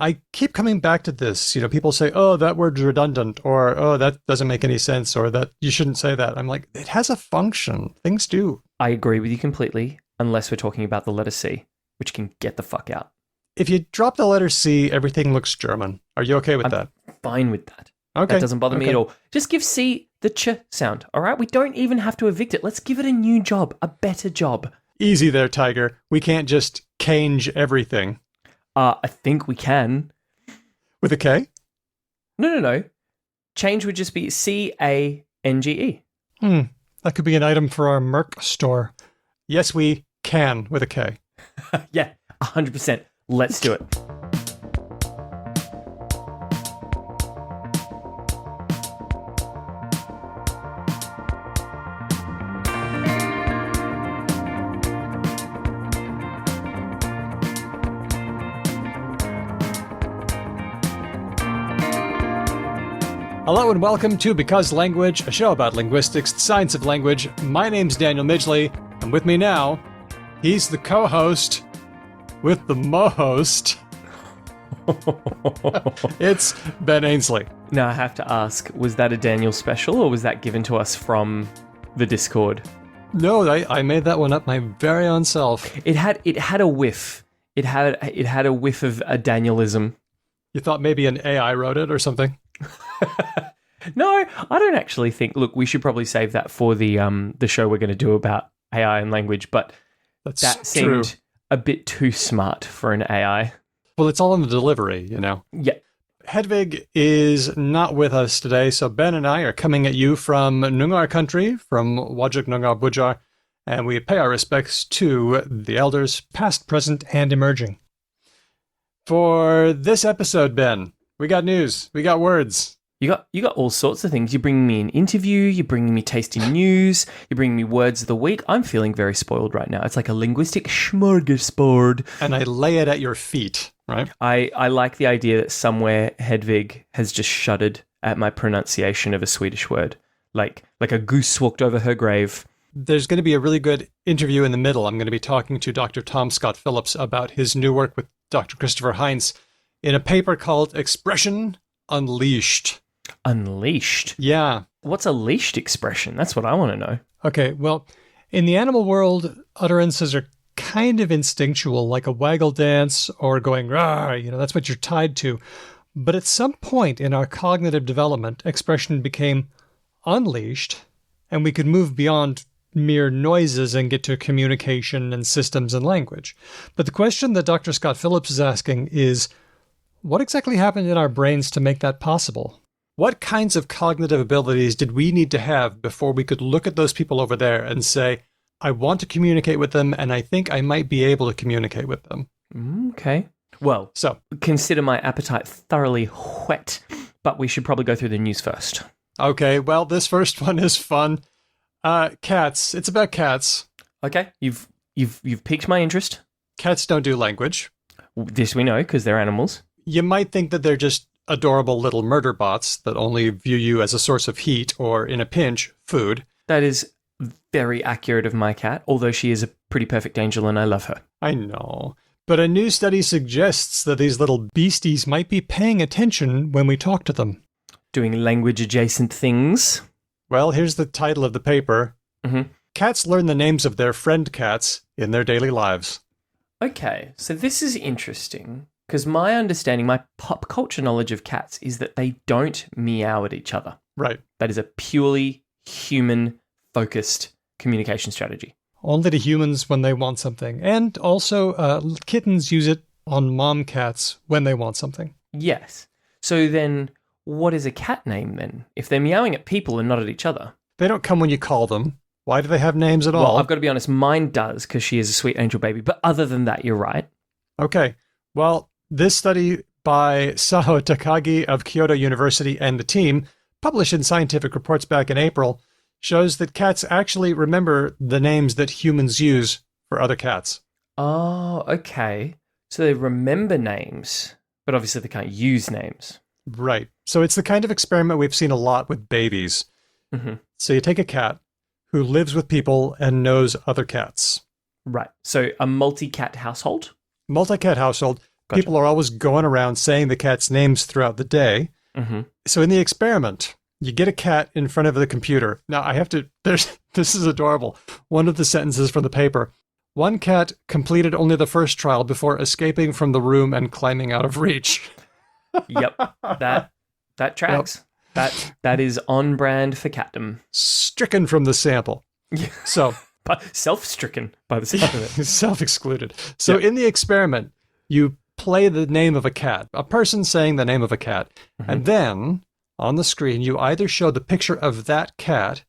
I keep coming back to this. People say, oh, that word's redundant, or, oh, that doesn't make any sense, or that you shouldn't say that. I'm like, it has a function. Things do. I agree with you completely, unless we're talking about the letter C, which can get the fuck out. If you drop the letter C, everything looks German. Are you okay with that? Fine with that. Okay. That doesn't bother me at all. Just give C the ch sound, all right? We don't even have to evict it. Let's give it a new job, a better job. Easy there, Tiger. We can't just change everything. I think we can. With a K? No. Change would just be C-A-N-G-E. That could be an item for our Merc store. Yes, we can with a K. Yeah, 100%. Let's do it. Hello and welcome to Because Language, a show about linguistics, the science of language. My name's Daniel Midgley, and with me now, he's the co-host with the mo-host. It's Ben Ainsley. Now I have to ask, was that a Daniel special or was that given to us from the Discord? No, I made that one up my very own self. It had a whiff. It had a whiff of a Danielism. You thought maybe an AI wrote it or something? No, I don't actually think. Look, we should probably save that for the show we're going to do about AI and language, but that seemed a bit too smart for an AI. Well, it's all in the delivery, Yeah. Hedvig is not with us today, so Ben and I are coming at you from Noongar country, from Wajak Noongar Bujar, and we pay our respects to the elders, past, present, and emerging. For this episode, Ben, we got news, we got words. You got all sorts of things. You're bringing me an interview, you're bringing me tasty news, you're bringing me words of the week. I'm feeling very spoiled right now. It's like a linguistic smorgasbord. And I lay it at your feet, right? I like the idea that somewhere Hedvig has just shuddered at my pronunciation of a Swedish word. Like a goose walked over her grave. There's going to be a really good interview in the middle. I'm going to be talking to Dr. Thom Scott-Phillips about his new work with Dr. Christopher Heinz in a paper called Expression Unleashed. Unleashed? Yeah. What's a leashed expression? That's what I want to know. Okay, well, in the animal world, utterances are kind of instinctual, like a waggle dance or going rawr, that's what you're tied to. But at some point in our cognitive development, expression became unleashed, and we could move beyond mere noises and get to communication and systems and language. But the question that Dr. Scott-Phillips is asking is, what exactly happened in our brains to make that possible? What kinds of cognitive abilities did we need to have before we could look at those people over there and say, I want to communicate with them, and I think I might be able to communicate with them? Okay. Well, so consider my appetite thoroughly whet, but we should probably go through the news first. Okay, well, this first one is fun. Cats. It's about cats. Okay, you've piqued my interest. Cats don't do language. This we know, because they're animals. You might think that they're just adorable little murder bots that only view you as a source of heat or, in a pinch, food. That is very accurate of my cat, although she is a pretty perfect angel and I love her. I know. But a new study suggests that these little beasties might be paying attention when we talk to them. Doing language-adjacent things. Well, here's the title of the paper. Mm-hmm. Cats learn the names of their friend cats in their daily lives. Okay, so this is interesting. Because my understanding, my pop culture knowledge of cats is that they don't meow at each other. Right. That is a purely human-focused communication strategy. Only to humans when they want something. And also, kittens use it on mom cats when they want something. Yes. So then, what is a cat name then? If they're meowing at people and not at each other. They don't come when you call them. Why do they have names at all? Well, I've got to be honest, mine does, because she is a sweet angel baby. But other than that, you're right. Okay. Well, this study by Saho Takagi of Kyoto University and the team, published in Scientific Reports back in April, shows that cats actually remember the names that humans use for other cats. Oh, okay. So they remember names, but obviously they can't use names. Right. So it's the kind of experiment we've seen a lot with babies. Mm-hmm. So you take a cat who lives with people and knows other cats. Right. So a multi-cat household? Multi-cat household. People are always going around saying the cat's names throughout the day. Mm-hmm. So in the experiment, you get a cat in front of the computer. Now, this is adorable. One of the sentences from the paper. One cat completed only the first trial before escaping from the room and climbing out of reach. Yep, that tracks. Yep. That is on brand for catdom. Stricken from the sample. So self-stricken by the sound of it. Self-excluded. So in the experiment, you play the name of a cat, a person saying the name of a cat, and then on the screen you either show the picture of that cat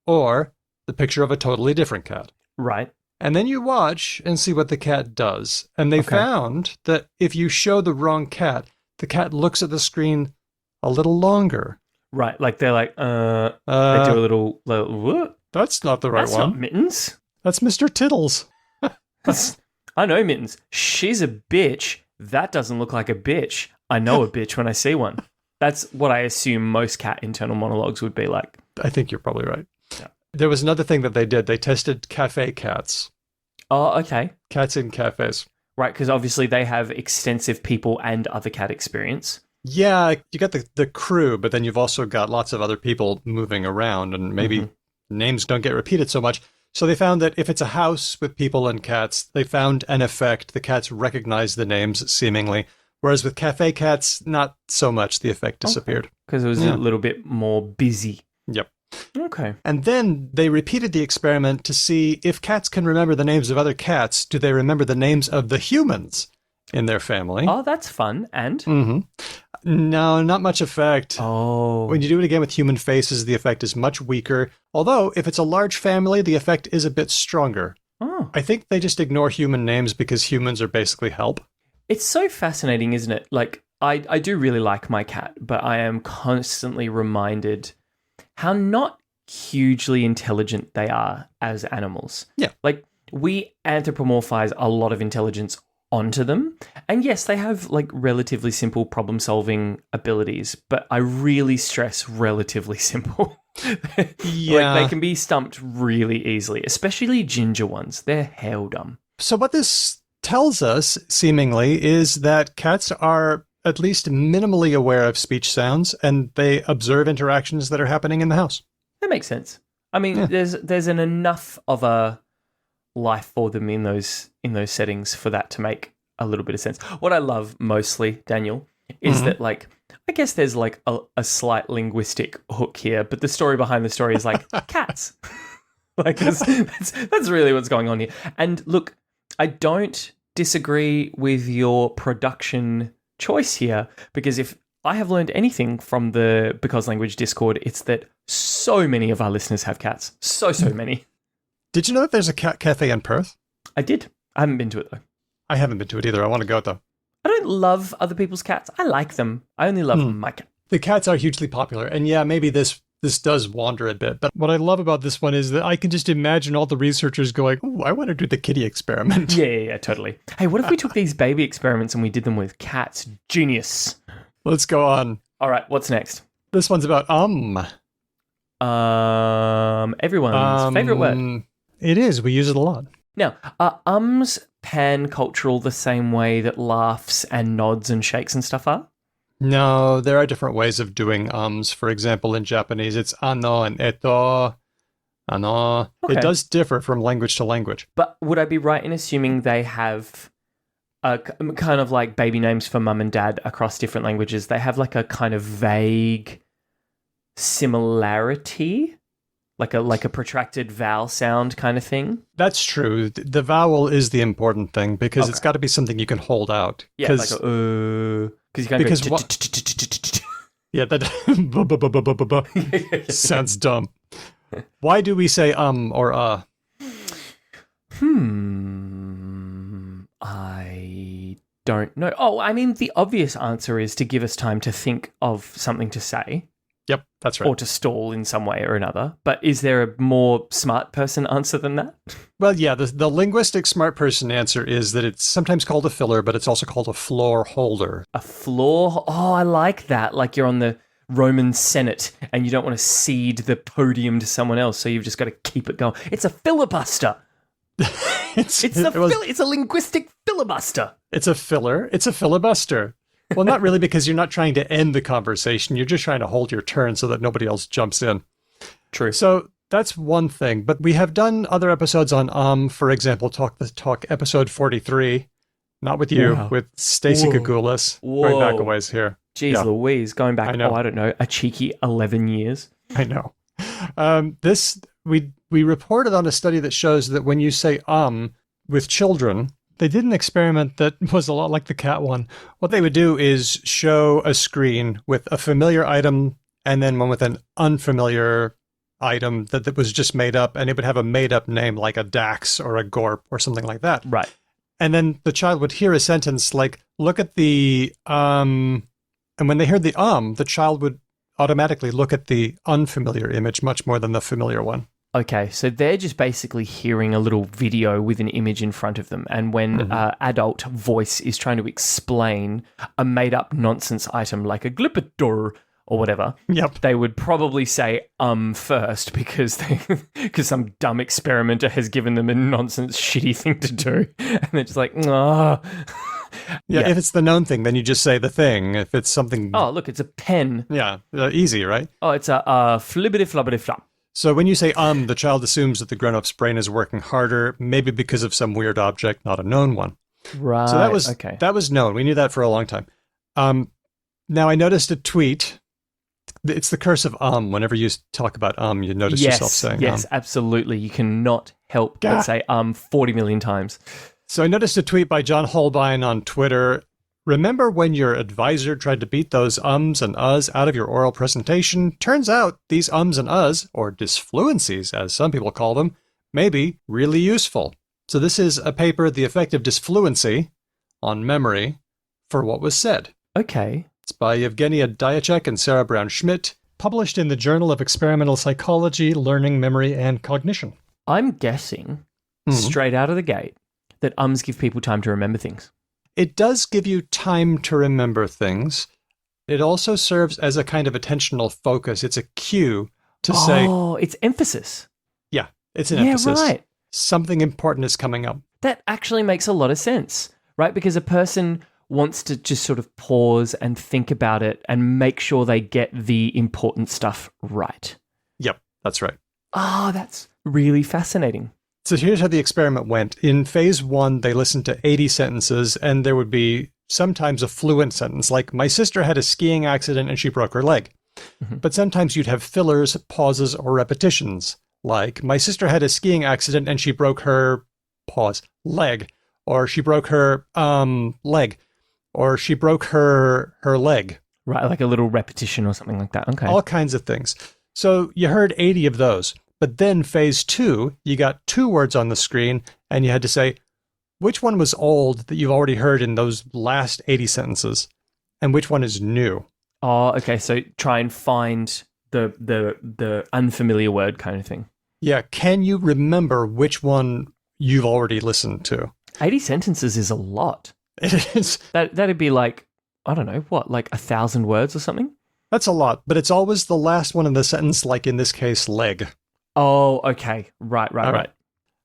or the picture of a totally different cat. Right. And then you watch and see what the cat does. And they found that if you show the wrong cat, the cat looks at the screen a little longer. Right, like they're like, they do a little what? That's not the right That's one. not Mittens. That's Mr. Tittles. I know Mittens. She's a bitch. That doesn't look like a bitch. I know a bitch when I see one. That's what I assume most cat internal monologues would be like. I think you're probably right. Yeah. There was another thing that they did. They tested cafe cats. Oh, okay. Cats in cafes. Right, because obviously they have extensive people and other cat experience. Yeah, you got the crew, but then you've also got lots of other people moving around, and maybe names don't get repeated so much. So they found that if it's a house with people and cats, they found an effect. The cats recognize the names, seemingly. Whereas with cafe cats, not so much. The effect disappeared. Because it was a little bit more busy. Yep. Okay. And then they repeated the experiment to see if cats can remember the names of other cats, do they remember the names of the humans in their family? Oh, that's fun. And? No, not much effect. Oh. When you do it again with human faces, the effect is much weaker. Although, if it's a large family, the effect is a bit stronger. Oh. I think they just ignore human names because humans are basically help. It's so fascinating, isn't it? Like, I do really like my cat, but I am constantly reminded how not hugely intelligent they are as animals. Yeah. Like, we anthropomorphize a lot of intelligence onto them. And yes, they have like relatively simple problem solving abilities, but I really stress relatively simple. Yeah. Like they can be stumped really easily, especially ginger ones. They're hell dumb. So what this tells us, seemingly, is that cats are at least minimally aware of speech sounds, and they observe interactions that are happening in the house. That makes sense. I mean, there's an enough of a life for them in those settings for that to make a little bit of sense. What I love mostly, Daniel, is that like I guess there's like a slight linguistic hook here, but the story behind the story is like cats. Like that's really what's going on here. And look, I don't disagree with your production choice here, because if I have learned anything from the Because Language Discord, it's that so many of our listeners have cats. So many. Did you know that there's a cat cafe in Perth? I did. I haven't been to it, though. I haven't been to it either. I want to go, though. I don't love other people's cats. I like them. I only love my cat. The cats are hugely popular. And yeah, maybe this does wander a bit. But what I love about this one is that I can just imagine all the researchers going, "Ooh, I want to do the kitty experiment." Yeah, totally. Hey, what if we took these baby experiments and we did them with cats? Genius. Let's go on. All right, what's next? This one's about everyone's favorite word. It is. We use it a lot. Now, are ums pan-cultural the same way that laughs and nods and shakes and stuff are? No, there are different ways of doing ums. For example, in Japanese, it's ano and eto. Ano. Okay. It does differ from language to language. But would I be right in assuming they have a kind of like baby names for mum and dad across different languages? They have like a kind of vague similarity? Like a protracted vowel sound kind of thing? That's true. The vowel is the important thing because it's got to be something you can hold out. Yeah, like because you can't go... Yeah, that sounds dumb. Why do we say or I don't know. Oh, I mean, the obvious answer is to give us time to think of something to say. Yep, that's right. Or to stall in some way or another. But is there a more smart person answer than that? Well, yeah, the linguistic smart person answer is that it's sometimes called a filler, but it's also called a floor holder. A floor? Oh, I like that. Like you're on the Roman Senate and you don't want to cede the podium to someone else, so you've just got to keep it going. It's a filibuster. It's a linguistic filibuster. It's a filler. It's a filibuster. Well, not really, because you're not trying to end the conversation. You're just trying to hold your turn so that nobody else jumps in. True. So that's one thing. But we have done other episodes on for example, Talk the Talk episode 43. Not with you, with Stacey Gagoulas. Going back a ways here. Jeez Louise, going back, I don't know, a cheeky 11 years. I know. We reported on a study that shows that when you say with children, they did an experiment that was a lot like the cat one. What they would do is show a screen with a familiar item and then one with an unfamiliar item that was just made up, and it would have a made-up name like a Dax or a Gorp or something like that. Right. And then the child would hear a sentence like, look at the, and when they heard the child would automatically look at the unfamiliar image much more than the familiar one. Okay, so they're just basically hearing a little video with an image in front of them. And when adult voice is trying to explain a made-up nonsense item like a glippador or whatever, they would probably say first because some dumb experimenter has given them a nonsense shitty thing to do. And they're just like, ah. Yeah, if it's the known thing, then you just say the thing. If it's something... Oh, look, it's a pen. Yeah, easy, right? Oh, it's a flibbity-flobbity-flop. So when you say the child assumes that the grown-up's brain is working harder, maybe because of some weird object, not a known one. Right, so that was known. We knew that for a long time. Now, I noticed a tweet. It's the curse of whenever you talk about you notice yourself saying Yes, absolutely. You cannot help but say 40 million times. So I noticed a tweet by John Holbein on Twitter. Remember when your advisor tried to beat those ums and uhs out of your oral presentation? Turns out these ums and uhs, or disfluencies as some people call them, may be really useful. So this is a paper, The Effect of Disfluency on Memory for What Was Said. Okay. It's by Evgenia Diachek and Sarah Brown-Schmidt, published in the Journal of Experimental Psychology, Learning, Memory, and Cognition. I'm guessing, straight out of the gate, that ums give people time to remember things. It does give you time to remember things. It also serves as a kind of attentional focus. It's a cue to say... Oh, it's emphasis. Yeah, it's an emphasis. Yeah, right. Something important is coming up. That actually makes a lot of sense, right? Because a person wants to just sort of pause and think about it and make sure they get the important stuff right. Yep, that's right. Oh, that's really fascinating. So here's how the experiment went. In phase 1, they listened to 80 sentences, and there would be sometimes a fluent sentence, like, my sister had a skiing accident and she broke her leg. But sometimes you'd have fillers, pauses, or repetitions, like, my sister had a skiing accident and she broke her, leg, or she broke her, leg, or she broke her leg. Right, like a little repetition or something like that. Okay. All kinds of things. So you heard 80 of those. But then phase 2, you got 2 words on the screen, and you had to say, which one was old that you've already heard in those last 80 sentences, and which one is new? Oh, okay. So try and find the unfamiliar word kind of thing. Yeah. Can you remember which one you've already listened to? 80 sentences is a lot. It is. That'd be like, I don't know, what, like 1,000 words or something? That's a lot, but it's always the last one in the sentence, like in this case, leg. Oh, okay. Right.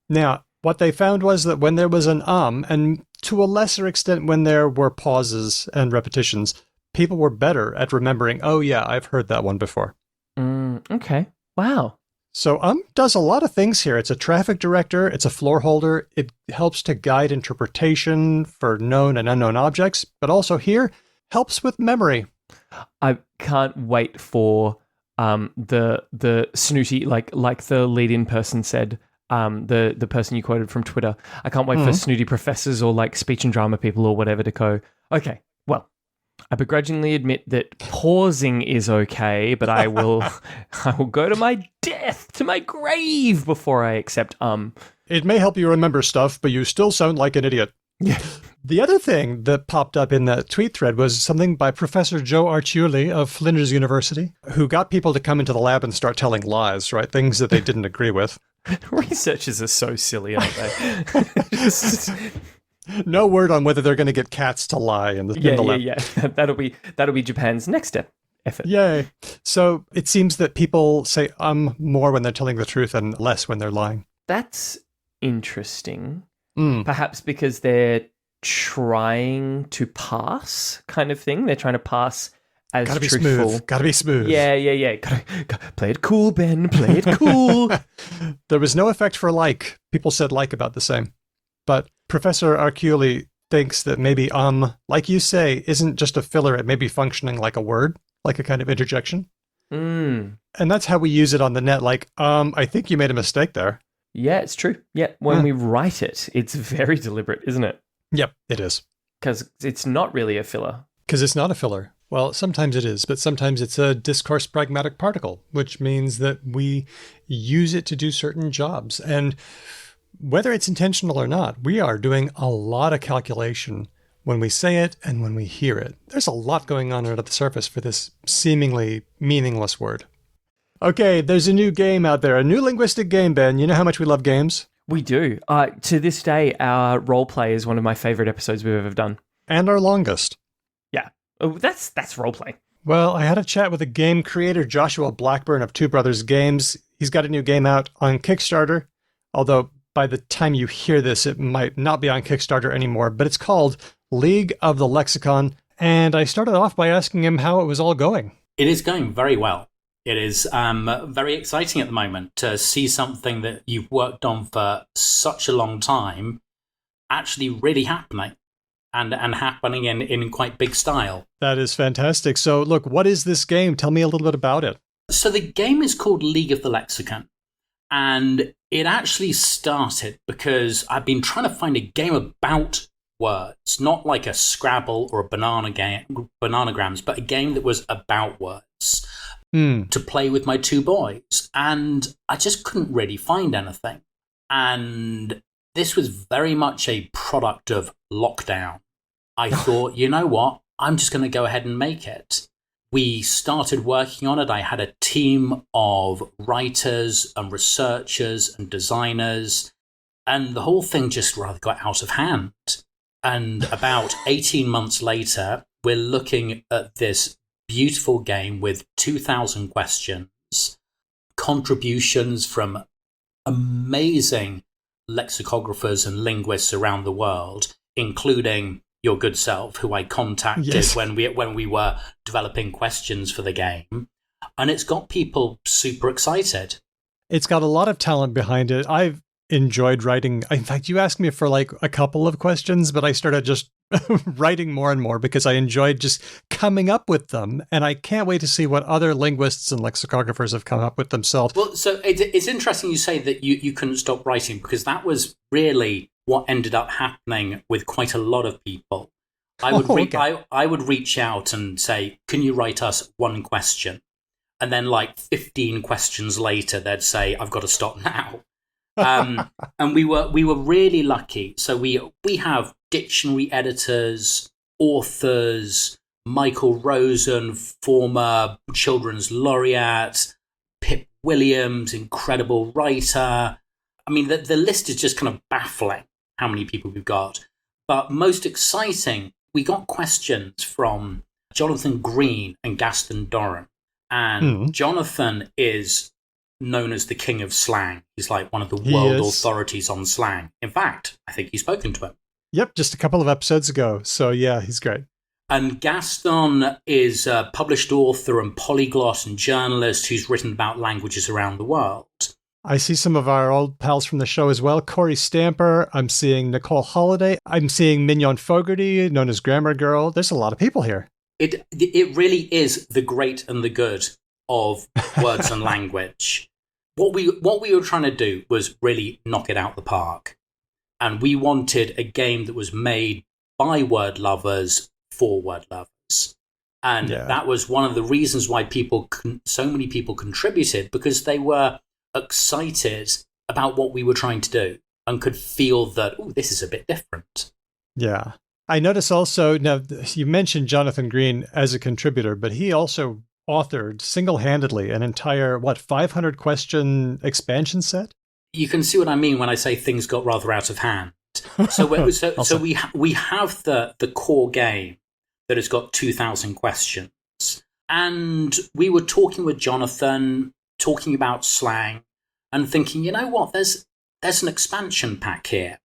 Now, what they found was that when there was an and to a lesser extent when there were pauses and repetitions, people were better at remembering, oh yeah, I've heard that one before. Okay. Wow. So does a lot of things here. It's a traffic director. It's a floor holder. It helps to guide interpretation for known and unknown objects, but also here helps with memory. I can't wait for the snooty, like the lead-in person said, the person you quoted from Twitter. I can't wait for snooty professors or like speech and drama people or whatever to go, okay, well, I begrudgingly admit that pausing is okay, but I will go to my death, to my grave before I accept It may help you remember stuff, but you still sound like an idiot. Yeah. The other thing that popped up in that tweet thread was something by Professor Joe Arciuli of Flinders University, who got people to come into the lab and start telling lies, right? Things that they didn't agree with. Researchers are so silly, aren't they? No word on whether they're going to get cats to lie in the lab. Yeah. That'll be Japan's next step. Effort. Yay. So it seems that people say more when they're telling the truth and less when they're lying. That's interesting. Perhaps because they're trying to pass kind of thing. They're trying to pass as Gotta be truthful. smooth. Gotta be smooth. Yeah. Gotta play it cool, Ben. Play it cool. There was no effect for like. People said like about the same. But Professor Arculi thinks that maybe like you say, isn't just a filler. It may be functioning like a word, like a kind of interjection. And that's how we use it on the net. Like, I think you made a mistake there. Yeah, it's true. Yeah, when we write it, it's very deliberate, isn't it? Yep, it is. Because it's not really a filler. Because it's not a filler. Well, sometimes it is, but sometimes it's a discourse pragmatic particle, which means that we use it to do certain jobs. And whether it's intentional or not, we are doing a lot of calculation when we say it and when we hear it. There's a lot going on under the surface for this seemingly meaningless word. Okay, there's a new game out there, a new linguistic game, Ben. You know how much we love games? We do. To this day, our roleplay is one of my favorite episodes we've ever done. And our longest. Yeah. Oh, that's roleplay. Well, I had a chat with a game creator, Joshua Blackburn of Two Brothers Games. He's got a new game out on Kickstarter, although by the time you hear this, it might not be on Kickstarter anymore, but it's called League of the Lexicon. And I started off by asking him how it was all going. It is going very well. It is very exciting at the moment to see something that you've worked on for such a long time actually really happening and happening in quite big style. That is fantastic. So look, what is this game? Tell me a little bit about it. So the game is called League of the Lexicon. And it actually started because I've been trying to find a game about words, not like a Scrabble or a Bananagrams, but a game that was about words. To play with my two boys. And I just couldn't really find anything. And this was very much a product of lockdown. I thought, you know what? I'm just going to go ahead and make it. We started working on it. I had a team of writers and researchers and designers. And the whole thing just rather got out of hand. And about 18 months later, we're looking at this beautiful game with 2,000 questions, contributions from amazing lexicographers and linguists around the world, including your good self, who I contacted when we were developing questions for the game. And it's got people super excited. It's got a lot of talent behind it. I've enjoyed writing. In fact, you asked me for like a couple of questions, but I started just writing more and more because I enjoyed just coming up with them. And I can't wait to see what other linguists and lexicographers have come up with themselves. Well, so it's interesting you say that you couldn't stop writing, because that was really what ended up happening with quite a lot of people. I would reach out and say, can you write us one question? And then like 15 questions later, they'd say, I've got to stop now. And we were really lucky. So we have dictionary editors, authors, Michael Rosen, former children's laureate, Pip Williams, incredible writer. I mean, the list is just kind of baffling how many people we've got. But most exciting, we got questions from Jonathan Green and Gaston Doran. And Jonathan is known as the king of slang. He's like one of the world authorities on slang. In fact, I think you've spoken to him. Yep, just a couple of episodes ago. So yeah, he's great. And Gaston is a published author and polyglot and journalist who's written about languages around the world. I see some of our old pals from the show as well. Corey Stamper. I'm seeing Nicole Holiday. I'm seeing Mignon Fogarty, known as Grammar Girl. There's a lot of people here. It really is the great and the good of words and language. What we were trying to do was really knock it out the park. And we wanted a game that was made by word lovers for word lovers. And that was one of the reasons why so many people contributed, because they were excited about what we were trying to do and could feel that, oh, this is a bit different. Yeah. I notice also, now you mentioned Jonathan Green as a contributor, but he also authored single-handedly an entire, 500 question expansion set? You can see what I mean when I say things got rather out of hand. So we have the core game that has got 2,000 questions. And we were talking with Jonathan, talking about slang, and thinking, you know what, there's there's an expansion pack here.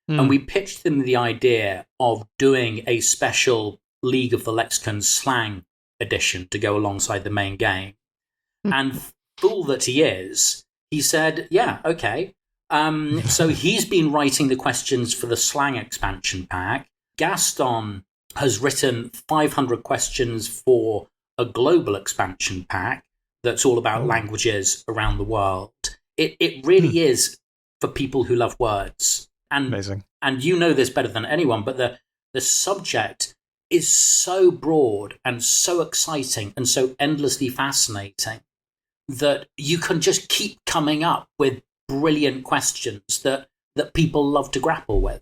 And we pitched them the idea of doing a special League of the Lexicon slang edition to go alongside the main game. And fool that he is, he said, yeah, okay. So he's been writing the questions for the slang expansion pack. Gaston has written 500 questions for a global expansion pack that's all about languages around the world. It really is for people who love words. And, amazing. And you know this better than anyone, but the subject is so broad and so exciting and so endlessly fascinating that you can just keep coming up with brilliant questions that people love to grapple with.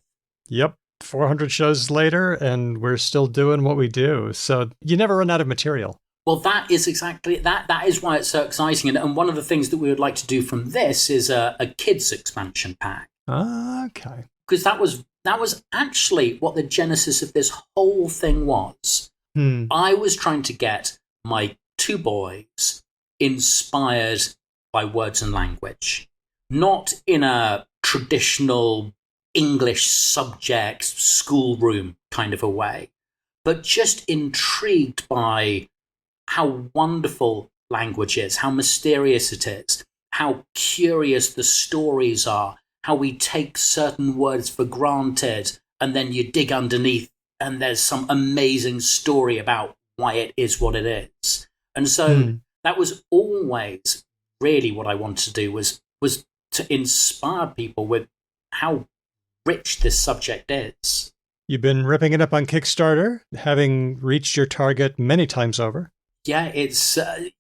Yep. 400 shows later, and we're still doing what we do. So you never run out of material. Well, that is exactly that. That is why it's so exciting. And one of the things that we would like to do from this is a kids expansion pack. Okay. Because that was actually what the genesis of this whole thing was. I was trying to get my two boys inspired by words and language, not in a traditional English subject schoolroom kind of a way, but just intrigued by how wonderful language is, how mysterious it is, how curious the stories are, how we take certain words for granted, and then you dig underneath and there's some amazing story about why it is what it is. And so that was always really what I wanted to do, was to inspire people with how rich this subject is. You've been ripping it up on Kickstarter, having reached your target many times over. Yeah, it's so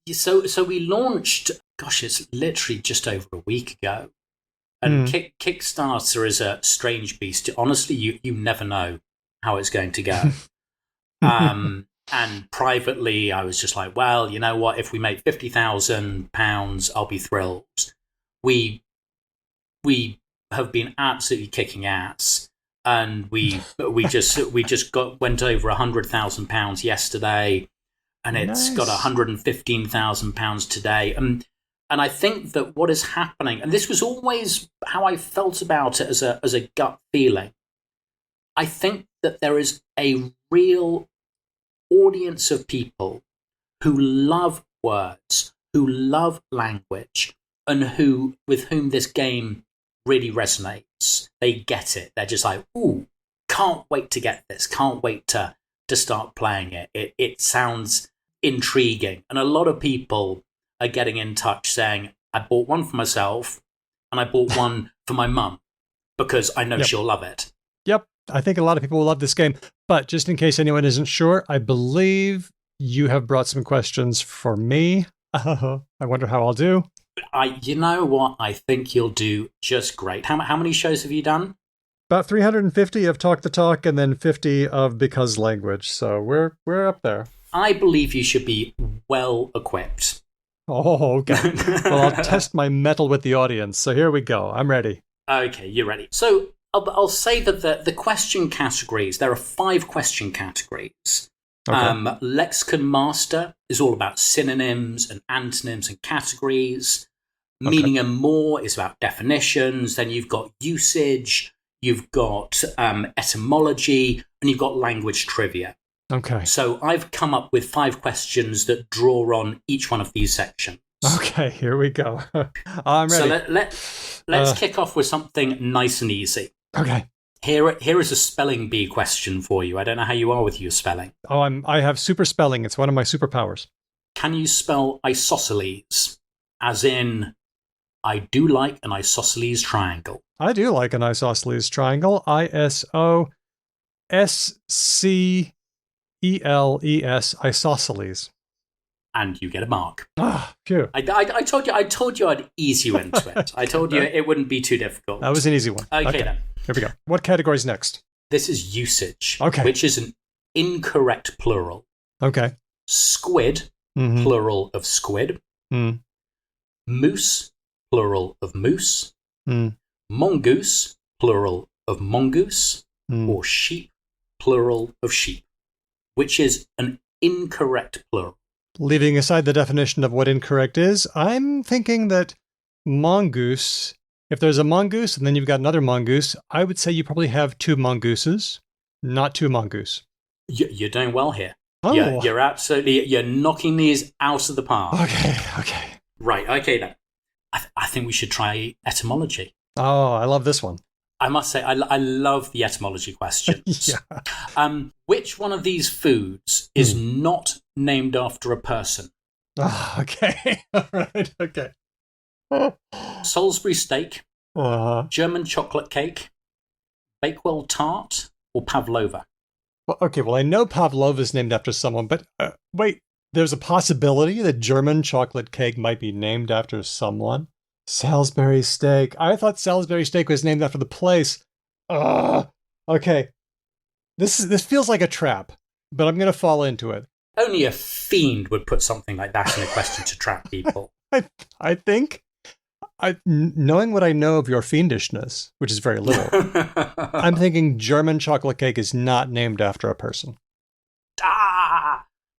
we launched, gosh, it's literally just over a week ago. And Kickstarter is a strange beast. Honestly, you never know how it's going to go. And privately, I was just like, well, you know what? If we make £50,000, I'll be thrilled. We have been absolutely kicking ass, and we just went over £100,000 yesterday, and it's got £115,000 today. And I think that what is happening, and this was always how I felt about it as a gut feeling, I think that there is a real audience of people who love words, who love language, and with whom this game really resonates. They get it. They're just like, ooh, can't wait to get this. Can't wait to start playing it. It sounds intriguing. And a lot of people are getting in touch saying, I bought one for myself and I bought one for my mum because I know she'll love it. Yep. I think a lot of people will love this game. But just in case anyone isn't sure, I believe you have brought some questions for me. I wonder how I'll do. You know what? I think you'll do just great. How many shows have you done? About 350 of Talk the Talk and then 50 of Because Language. So we're up there. I believe you should be well equipped. Oh, okay. Well, I'll test my mettle with the audience. So here we go. I'm ready. Okay, you're ready. So I'll say that the question categories, there are 5 question categories. Okay. Lexicon Master is all about synonyms and antonyms and categories. Okay. Meaning and More is about definitions. Then you've got usage, you've got etymology, and you've got language trivia. Okay. So I've come up with 5 questions that draw on each one of these sections. Okay, here we go. I'm ready. So let's kick off with something nice and easy. Okay. Here is a spelling bee question for you. I don't know how you are with your spelling. Oh, I have super spelling. It's one of my superpowers. Can you spell isosceles? As in, I do like an isosceles triangle. I do like an isosceles triangle. ISOSCELES, isosceles. And you get a mark. Ah, phew. I told you I'd ease you into it. I told you it wouldn't be too difficult. That was an easy one. Okay then. Here we go. What category's next? This is usage, okay, which is an incorrect plural. Okay. Squid, plural of squid. Moose, plural of moose. Mongoose, plural of mongoose. Or sheep, plural of sheep, which is an incorrect plural. Leaving aside the definition of what incorrect is, I'm thinking that mongoose If there's a mongoose and then you've got another mongoose, I would say you probably have two mongooses, not two mongoose. You're doing well here. Oh. You're knocking these out of the park. Okay. Right, okay then. I think we should try etymology. Oh, I love this one. I must say, I love the etymology questions. Yeah. Which one of these foods is not named after a person? Oh, okay. All right, okay. Salisbury steak, German chocolate cake, Bakewell tart, or pavlova? Well, I know pavlova is named after someone, but wait, there's a possibility that German chocolate cake might be named after someone? Salisbury steak. I thought Salisbury steak was named after the place. Okay. This feels like a trap, but I'm going to fall into it. Only a fiend would put something like that in a question to trap people. I think, knowing what I know of your fiendishness, which is very little, I'm thinking German chocolate cake is not named after a person.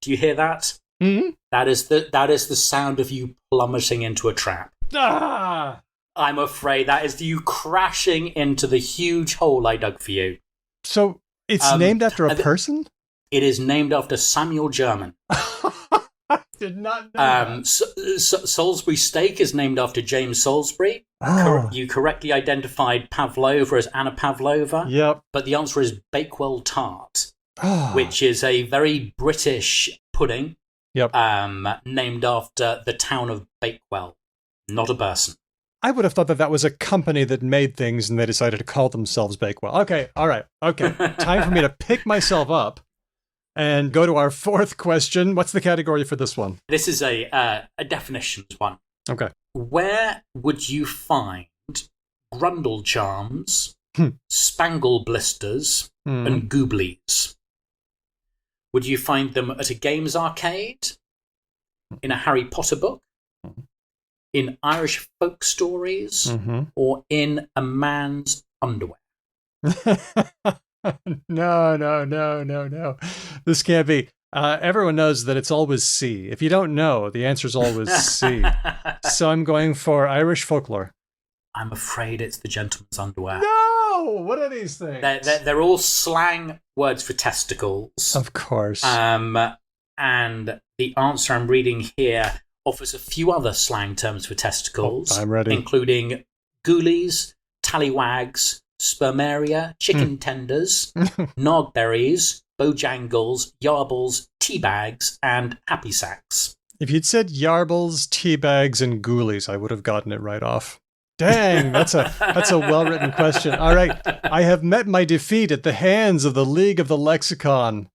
Do you hear that? Mm-hmm. That is the sound of you plummeting into a trap. I'm afraid that is you crashing into the huge hole I dug for you. So it's named after a person? It is named after Samuel German. I did not know. Salisbury steak is named after James Salisbury. You correctly identified pavlova as Anna Pavlova. Yep. But the answer is Bakewell tart, which is a very British pudding. Yep. Named after the town of Bakewell, not a person. I would have thought that was a company that made things and they decided to call themselves Bakewell. Okay, all right. Okay, time for me to pick myself up and go to our fourth question. What's the category for this one? This is a definitions one. Okay. Where would you find grundle charms, spangle blisters, and gooblies? Would you find them at a games arcade, in a Harry Potter book, in Irish folk stories, or in a man's underwear? No. This can't be. Everyone knows that it's always C. If you don't know, the answer's always C. So I'm going for Irish folklore. I'm afraid it's the gentleman's underwear. No! What are these things? They're all slang words for testicles. Of course. And the answer I'm reading here offers a few other slang terms for testicles. I'm ready. Including ghoulies, tallywags, spermaria, chicken tenders, nogberries, bojangles, yarbles, teabags, and happy sacks. If you'd said yarbles, teabags, and ghoulies, I would have gotten it right off. Dang, that's a well-written question. All right, I have met my defeat at the hands of the League of the Lexicon.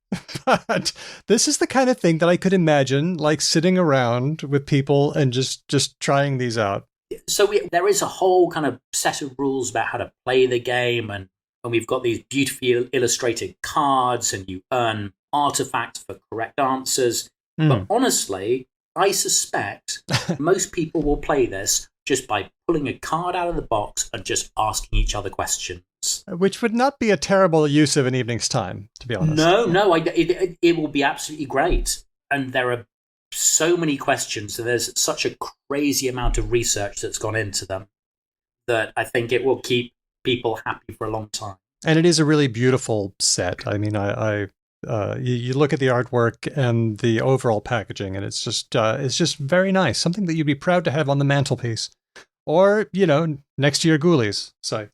But this is the kind of thing that I could imagine, like sitting around with people and just trying these out. So there is a whole kind of set of rules about how to play the game, and we've got these beautifully illustrated cards, and you earn artifacts for correct answers. But honestly, I suspect most people will play this just by pulling a card out of the box and just asking each other questions. Which would not be a terrible use of an evening's time, to be honest. No, it will be absolutely great. And there are so many questions, so there's such a crazy amount of research that's gone into them that I think it will keep people happy for a long time. And it is a really beautiful set. I mean, you look at the artwork and the overall packaging, and it's just very nice. Something that you'd be proud to have on the mantelpiece, or next to your ghoulies. So,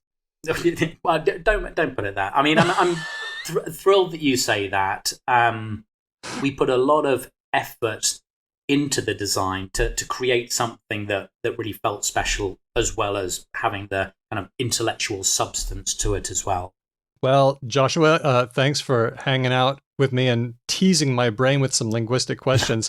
well, don't put it that. I mean, I'm thrilled that you say that. We put a lot of effort into the design to create something that really felt special, as well as having the kind of intellectual substance to it as well. Well, Joshua, thanks for hanging out with me and teasing my brain with some linguistic questions.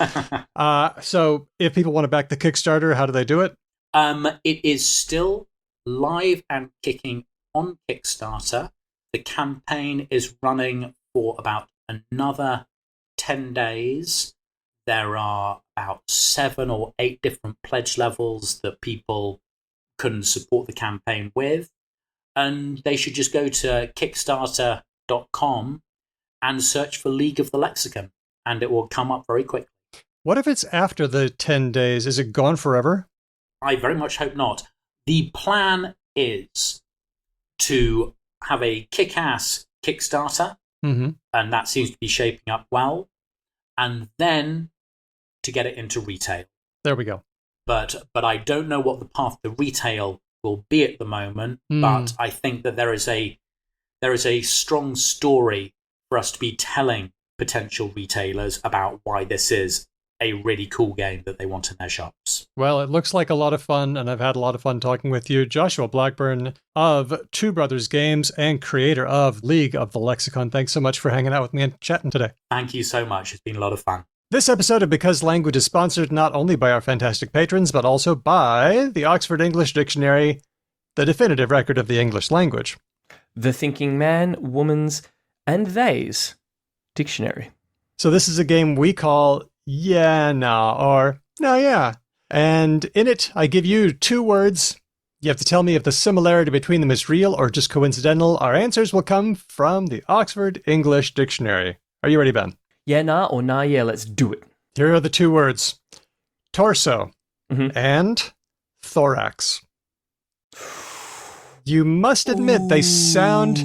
So if people want to back the Kickstarter, how do they do it? It is still live and kicking on Kickstarter. The campaign is running for about another 10 days. There are about 7 or 8 different pledge levels that people can support the campaign with. And they should just go to Kickstarter.com and search for League of the Lexicon, and it will come up very quickly. What if it's after the 10 days? Is it gone forever? I very much hope not. The plan is to have a kick-ass Kickstarter, and that seems to be shaping up well, and then to get it into retail. There we go. But I don't know what the path to retail will be at the moment, but I think that there is a strong story for us to be telling potential retailers about why this is a really cool game that they want in their shops. Well, it looks like a lot of fun, and I've had a lot of fun talking with you. Joshua Blackburn of Two Brothers Games and creator of League of the Lexicon. Thanks so much for hanging out with me and chatting today. Thank you so much. It's been a lot of fun. This episode of Because Language is sponsored not only by our fantastic patrons, but also by the Oxford English Dictionary, the definitive record of the English language. The Thinking Man, Woman's, and They's Dictionary. So this is a game we call Yeah, Nah, or No, Yeah. And in it, I give you two words. You have to tell me if the similarity between them is real or just coincidental. Our answers will come from the Oxford English Dictionary. Are you ready, Ben? Yeah, nah, or nah, yeah, let's do it. Here are the two words. Torso and thorax. You must admit they sound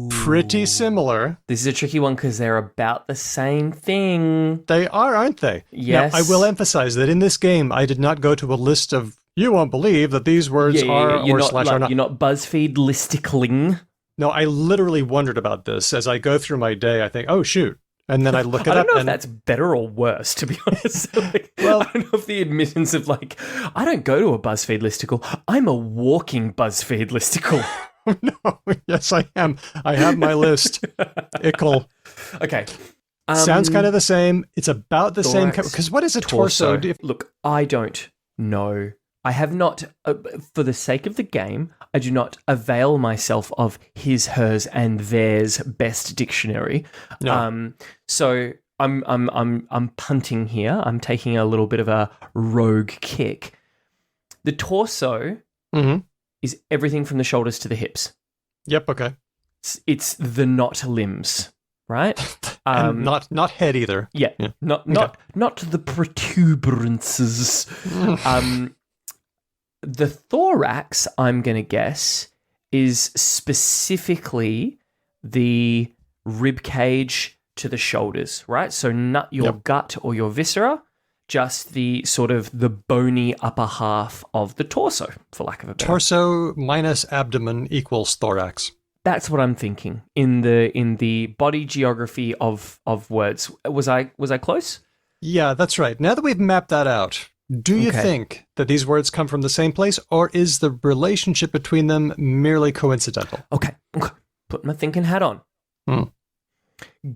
pretty similar. This is a tricky one because they're about the same thing. They are, aren't they? Yes. Now, I will emphasize that in this game, I did not go to a list of, you won't believe that these words are or slash are not. You're not BuzzFeed listicling. No, I literally wondered about this. As I go through my day, I think, oh, shoot. And then I look it up. I don't know if that's better or worse, to be honest. Well, I don't know if the admittance of I don't go to a BuzzFeed listicle. I'm a walking BuzzFeed listicle. No, yes, I am. I have my list. Ickle. Okay. Sounds kind of the same. It's about the same. Because what is a torso? Look, I don't know. I have not, for the sake of the game, I do not avail myself of his, hers, and theirs best dictionary. No. So I'm punting here. I'm taking a little bit of a rogue kick. The torso is everything from the shoulders to the hips. Yep. Okay. It's the not limbs, right? And not head either. Yeah. Not the protuberances. The thorax, I'm going to guess, is specifically the rib cage to the shoulders, right? So not your gut or your viscera, just the sort of the bony upper half of the torso, for lack of a better. Torso minus abdomen equals thorax. That's what I'm thinking in the body geography of words. Was I close? Yeah, that's right. Now that we've mapped that out, do you think that these words come from the same place, or is the relationship between them merely coincidental? Okay. Put my thinking hat on.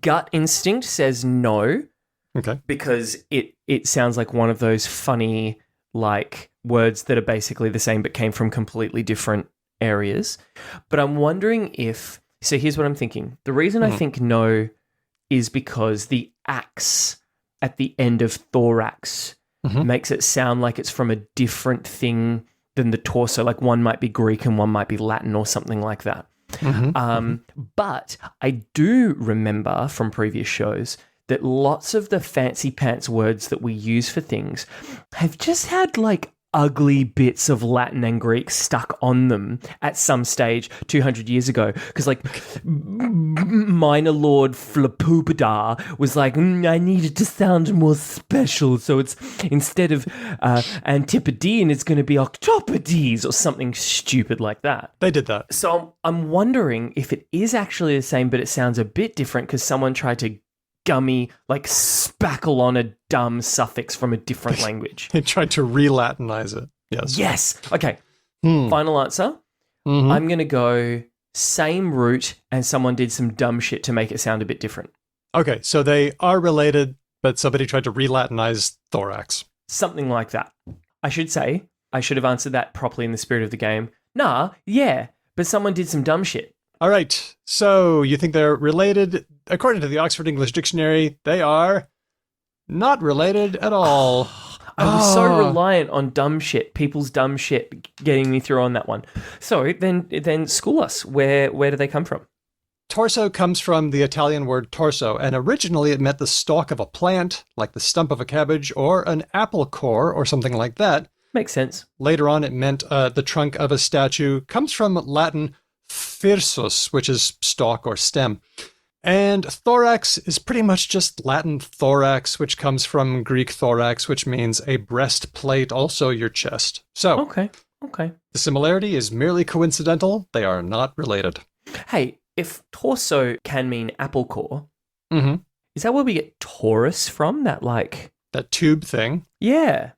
Gut instinct says no. Okay. Because it sounds like one of those funny, words that are basically the same but came from completely different areas. But I'm wondering if... So here's what I'm thinking. The reason I think no is because the axe at the end of thorax makes it sound like it's from a different thing than the torso. Like one might be Greek and one might be Latin or something like that. But I do remember from previous shows that lots of the fancy pants words that we use for things have just had ugly bits of Latin and Greek stuck on them at some stage 200 years ago. Because minor lord Flapupadar was I needed to sound more special. So it's instead of Antipodean, it's going to be Octopodes or something stupid like that. They did that. So I'm wondering if it is actually the same, but it sounds a bit different because someone tried to gummy, spackle on a dumb suffix from a different language. He tried to re-Latinize it. Yes. Okay. Final answer. I'm going to go same root and someone did some dumb shit to make it sound a bit different. Okay, so they are related, but somebody tried to re-Latinize thorax. Something like that. I should say, I should have answered that properly in the spirit of the game. Nah, yeah, but someone did some dumb shit. All right, so you think they're related? According to the Oxford English Dictionary, they are not related at all. I was so reliant on dumb shit, people's dumb shit, getting me through on that one. So then school us. Where do they come from? Torso comes from the Italian word torso, and originally it meant the stalk of a plant, like the stump of a cabbage, or an apple core, or something like that. Makes sense. Later on, it meant the trunk of a statue. Comes from Latin thyrsus, which is stalk or stem. And thorax is pretty much just Latin thorax, which comes from Greek thorax, which means a breastplate, also your chest. So, Okay. the similarity is merely coincidental. They are not related. Hey, if torso can mean apple core, Mm-hmm. is that where we get Taurus from? That tube thing. Yeah.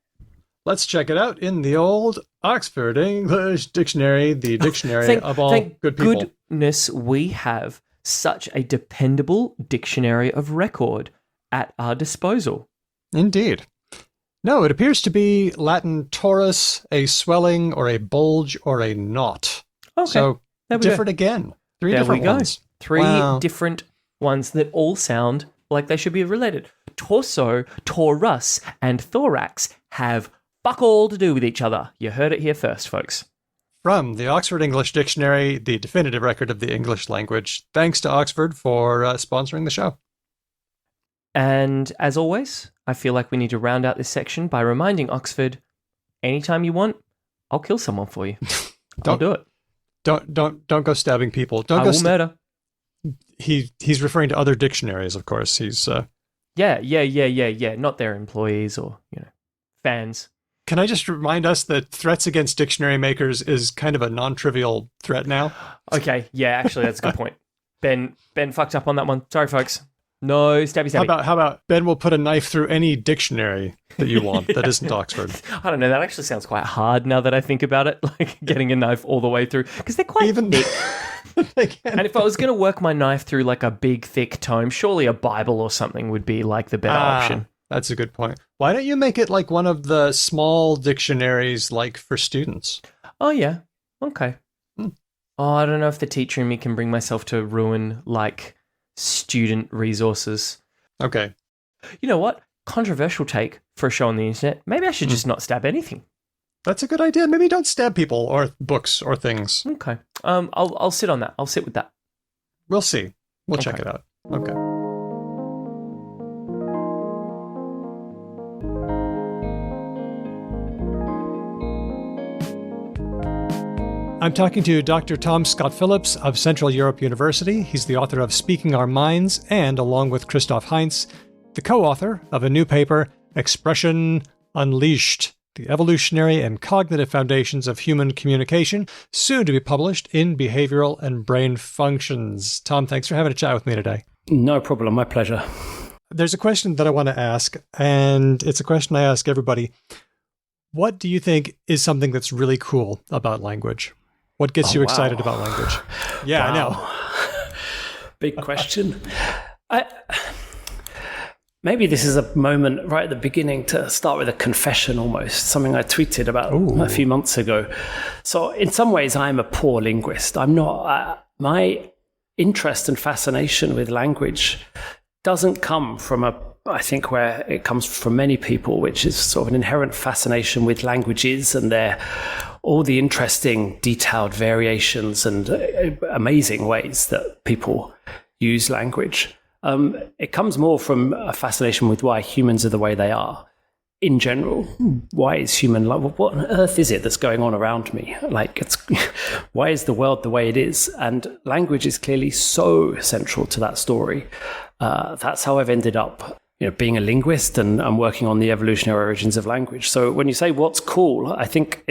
Let's check it out in the old Oxford English Dictionary, the dictionary of all good people. Goodness, we have such a dependable dictionary of record at our disposal. Indeed. No, it appears to be Latin torus, a swelling or a bulge or a knot. Okay. So there we different go. again. Three There different we go. ones. 3 Wow. different ones that all sound like they should be related. Torso, torus, and thorax have fuck all to do with each other. You heard it here first, folks. From the Oxford English Dictionary, the definitive record of the English language. Thanks to Oxford for sponsoring the show. And as always, I feel like we need to round out this section by reminding Oxford, anytime you want, I'll kill someone for you. I'll do it. Don't go stabbing people. I will murder. He's referring to other dictionaries, of course. He's Yeah. Not their employees or, fans. Can I just remind us that threats against dictionary makers is kind of a non-trivial threat now? Okay, yeah, actually, that's a good point. Ben fucked up on that one. Sorry, folks. No, stabby. How about Ben will put a knife through any dictionary that you want that isn't Oxford? I don't know. That actually sounds quite hard now that I think about it, like getting a knife all the way through, because they're quite thick. And if I was going to work my knife through like a big, thick tome, surely a Bible or something would be like the better option. That's a good point. Why don't you make it like one of the small dictionaries, like for students? Oh, yeah. Okay. Oh, I don't know if the teacher in me can bring myself to ruin like student resources. Okay. You know what? Controversial take for a show on the internet. Maybe I should just not stab anything. That's a good idea. Maybe don't stab people or books or things. Okay. I'll sit on that. I'll sit with that. We'll see. We'll check it out. Okay. I'm talking to Dr. Thom Scott-Phillips of Central Europe University. He's the author of Speaking Our Minds and, along with Christoph Heinz, the co-author of a new paper, Expression Unleashed, The Evolutionary and Cognitive Foundations of Human Communication, soon to be published in Behavioral and Brain Functions. Tom, thanks for having a chat with me today. No problem. My pleasure. There's a question that I want to ask, and it's a question I ask everybody. What do you think is something that's really cool about language? What gets you excited about language? Yeah, I know. Big question. Maybe this is a moment right at the beginning to start with a confession almost, something I tweeted about a few months ago. So in some ways, I'm a poor linguist. I'm not. My interest and fascination with language doesn't come from I think where it comes from many people, which is sort of an inherent fascination with languages and all the interesting detailed variations and amazing ways that people use language. It comes more from a fascination with why humans are the way they are in general. Why is human life? What on earth is it that's going on around me? Why is the world the way it is? And language is clearly so central to that story. That's how I've ended up being a linguist and working on the evolutionary origins of language. So when you say what's cool, I think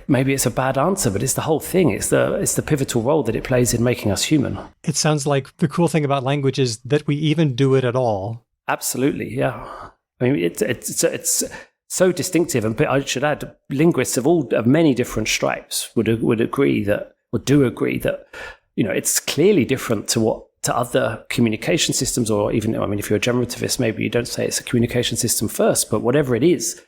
maybe it's a bad answer, but it's the whole thing. It's the pivotal role that it plays in making us human. It sounds like the cool thing about language is that we even do it at all. Absolutely, yeah. I mean, it's so distinctive, and I should add, linguists of many different stripes would agree that it's clearly different to other communication systems, or even, if you're a generativist, maybe you don't say it's a communication system first, but whatever it is,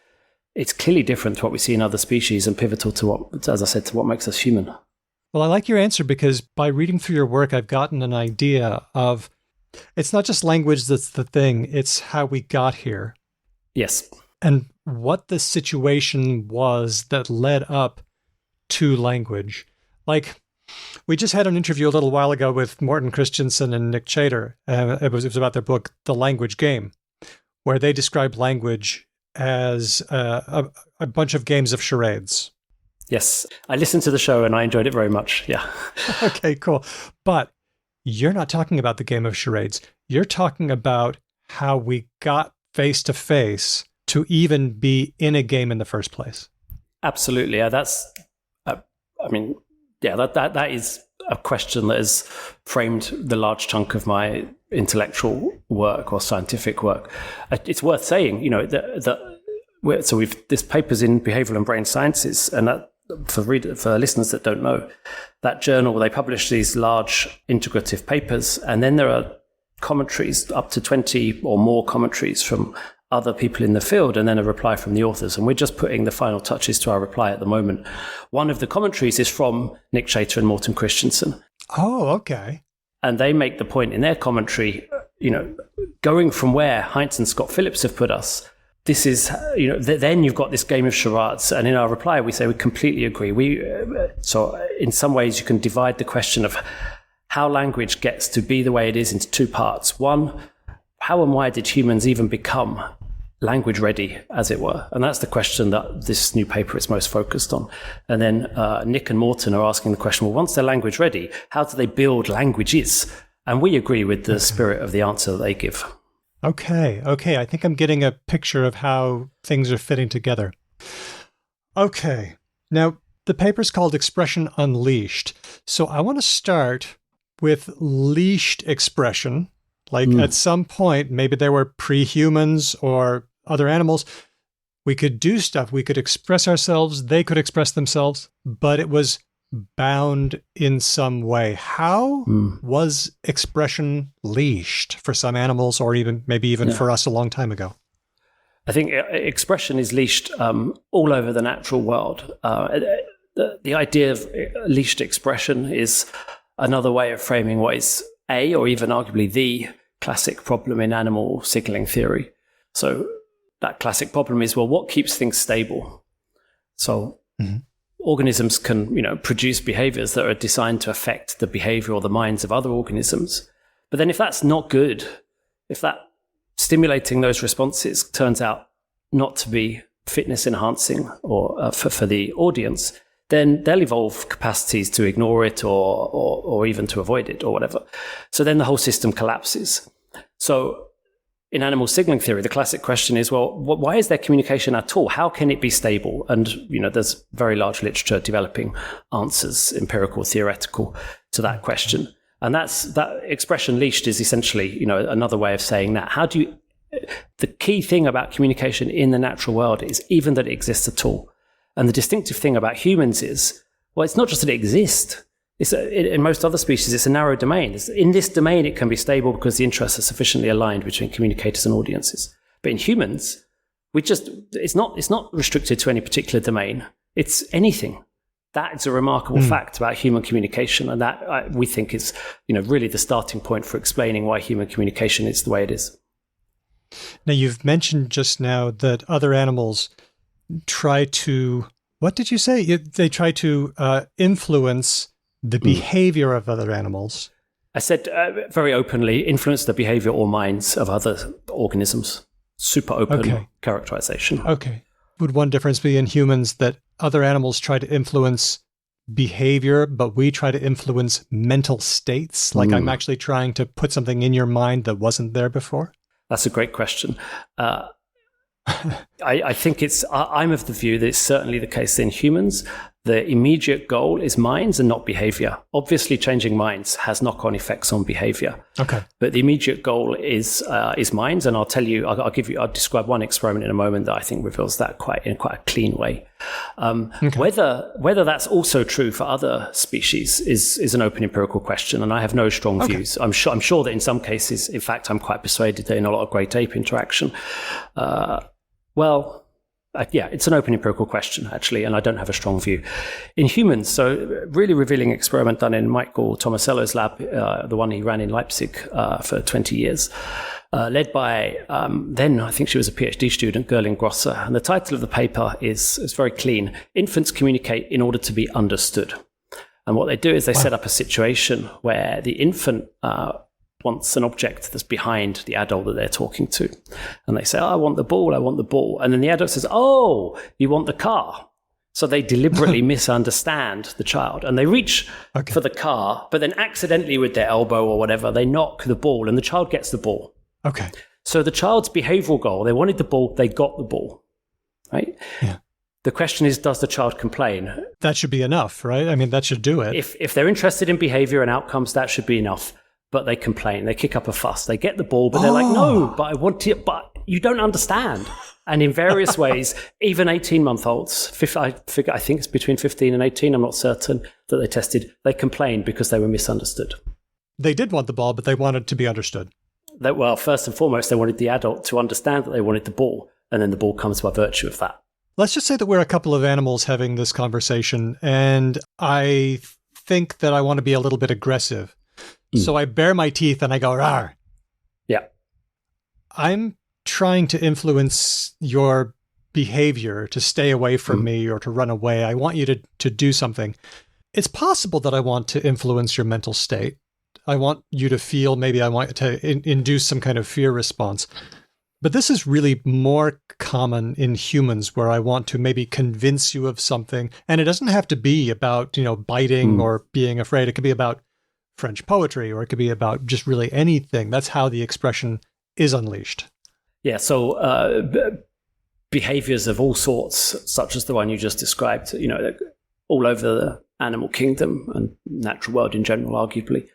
it's clearly different to what we see in other species and pivotal to what makes us human. Well, I like your answer because by reading through your work, I've gotten an idea of it's not just language that's the thing, it's how we got here. Yes. And what the situation was that led up to language. Like, we just had an interview a little while ago with Morten Christensen and Nick Chater. It was about their book, The Language Game, where they described language as a bunch of games of charades. Yes, I listened to the show and I enjoyed it very much. Yeah. Okay, cool. But you're not talking about the game of charades. You're talking about how we got face to face to even be in a game in the first place. Absolutely. Yeah, that is a question that has framed the large chunk of my intellectual work or scientific work. It's worth saying, this paper's in Behavioral and Brain Sciences, and that, for listeners that don't know, that journal, they publish these large integrative papers, and then there are commentaries, up to 20 or more commentaries from other people in the field, and then a reply from the authors. And we're just putting the final touches to our reply at the moment. One of the commentaries is from Nick Chater and Morten Christensen. Oh, okay. And they make the point in their commentary, going from where Heinz and Scott-Phillips have put us, this is, then you've got this game of charades. And in our reply, we say we completely agree. So in some ways, you can divide the question of how language gets to be the way it is into two parts. One, how and why did humans even become language ready, as it were? And that's the question that this new paper is most focused on. And then Nick and Morten are asking the question, well, once they're language ready, how do they build languages? And we agree with the spirit of the answer that they give. Okay. I think I'm getting a picture of how things are fitting together. Okay. Now, the paper's called Expression Unleashed. So I want to start with leashed expression. Like at some point, maybe there were pre-humans or other animals. We could do stuff. We could express ourselves. They could express themselves, but it was bound in some way. How was expression leashed for some animals, or maybe even for us a long time ago? I think expression is leashed all over the natural world. The idea of leashed expression is another way of framing what is or even arguably the classic problem in animal signaling theory. So that classic problem is, well, what keeps things stable? So organisms can, produce behaviors that are designed to affect the behavior or the minds of other organisms. But then if that's not good, if that stimulating those responses turns out not to be fitness enhancing or for the audience, then they'll evolve capacities to ignore it or even to avoid it or whatever. So then the whole system collapses. So in animal signaling theory, the classic question is, well, why is there communication at all? How can it be stable? And, there's very large literature developing answers, empirical, theoretical, to that question. And that expression leashed is essentially, another way of saying that. The key thing about communication in the natural world is even that it exists at all. And the distinctive thing about humans is, well, it's not just that it exists. In most other species, it's a narrow domain. In this domain, it can be stable because the interests are sufficiently aligned between communicators and audiences. But in humans, it's not restricted to any particular domain. It's anything. That is a remarkable fact about human communication, and that we think is, really the starting point for explaining why human communication is the way it is. Now, you've mentioned just now that other animals try to, what did you say? They try to influence the behavior of other animals. I said very openly, influence the behavior or minds of other organisms. Super open characterization. Okay. Would one difference be in humans that other animals try to influence behavior, but we try to influence mental states? Like I'm actually trying to put something in your mind that wasn't there before? That's a great question. I think I'm of the view that it's certainly the case in humans. The immediate goal is minds and not behavior. Obviously, changing minds has knock-on effects on behavior. Okay. But the immediate goal is minds, and I'll describe one experiment in a moment that I think reveals that in quite a clean way. Whether that's also true for other species is an open empirical question, and I have no strong views. I'm sure that in some cases, in fact, I'm quite persuaded that in a lot of great ape interaction, it's an open empirical question, actually, and I don't have a strong view. In humans, so really revealing experiment done in Michael Tomasello's lab, the one he ran in Leipzig for 20 years, led by, then I think she was a PhD student, Gerling Grosser. And the title of the paper is very clean: Infants Communicate in Order to be Understood. And what they do is they set up a situation where the infant wants an object that's behind the adult that they're talking to. And they say, I want the ball, I want the ball. And then the adult says, oh, you want the car. So they deliberately misunderstand the child and they reach for the car, but then accidentally with their elbow or whatever, they knock the ball and the child gets the ball. Okay. So the child's behavioral goal, they wanted the ball, they got the ball, right? Yeah. The question is, does the child complain? That should be enough, right? I mean, that should do it. If they're interested in behavior and outcomes, that should be enough. But they complain, they kick up a fuss, they get the ball, but they're like, no, but I want it, but you don't understand. And in various ways, even 18-month-olds, I think it's between 15 and 18, I'm not certain, that they tested, they complained because they were misunderstood. They did want the ball, but they wanted to be understood. Well, first and foremost, they wanted the adult to understand that they wanted the ball, and then the ball comes by virtue of that. Let's just say that we're a couple of animals having this conversation, and I think that I want to be a little bit aggressive. So I bare my teeth and I go, rawr. Yeah. I'm trying to influence your behavior to stay away from me or to run away. I want you to do something. It's possible that I want to influence your mental state. I want you to feel, maybe I want to induce some kind of fear response. But this is really more common in humans where I want to maybe convince you of something. And it doesn't have to be about, biting or being afraid. It could be about French poetry, or it could be about just really anything. That's how the expression is unleashed. Yeah, so behaviors of all sorts, such as the one you just described, all over the animal kingdom and natural world in general, arguably.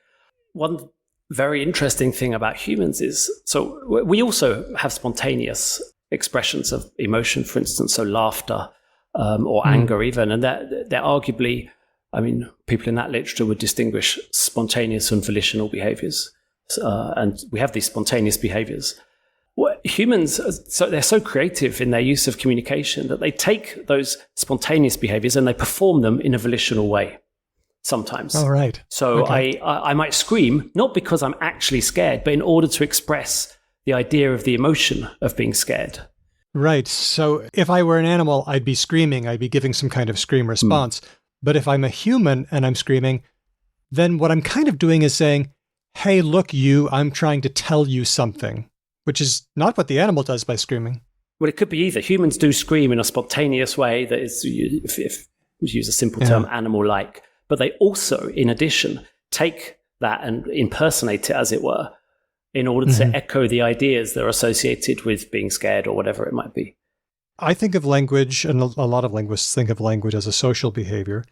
One very interesting thing about humans is, so we also have spontaneous expressions of emotion, for instance, so laughter or anger even, and they're arguably, people in that literature would distinguish spontaneous and volitional behaviors. And we have these spontaneous behaviors. Humans, so they're so creative in their use of communication that they take those spontaneous behaviors and they perform them in a volitional way sometimes. Oh, right. So I might scream, not because I'm actually scared, but in order to express the idea of the emotion of being scared. Right. So if I were an animal, I'd be screaming. I'd be giving some kind of scream response. But if I'm a human and I'm screaming, then what I'm kind of doing is saying, hey, look, I'm trying to tell you something, which is not what the animal does by screaming. Well, it could be either. Humans do scream in a spontaneous way that is, if we use a simple term, animal-like. But they also, in addition, take that and impersonate it, as it were, in order to echo the ideas that are associated with being scared or whatever it might be. I think of language, and a lot of linguists think of language as a social behavior.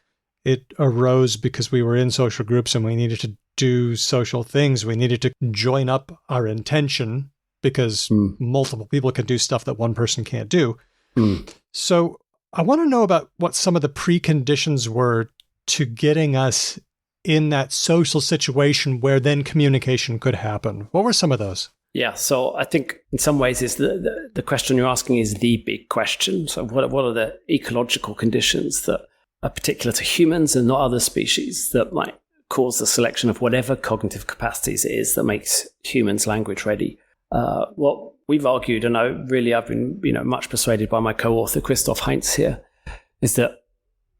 It arose because we were in social groups and we needed to do social things. We needed to join up our intention because multiple people can do stuff that one person can't do. So I want to know about what some of the preconditions were to getting us in that social situation where then communication could happen. What were some of those? Yeah, so I think in some ways is the question you're asking is the big question. So what are the ecological conditions that are particular to humans and not other species that might cause the selection of whatever cognitive capacities it is that makes humans language ready? What we've argued, and I've been much persuaded by my co-author Christoph Heinz here, is that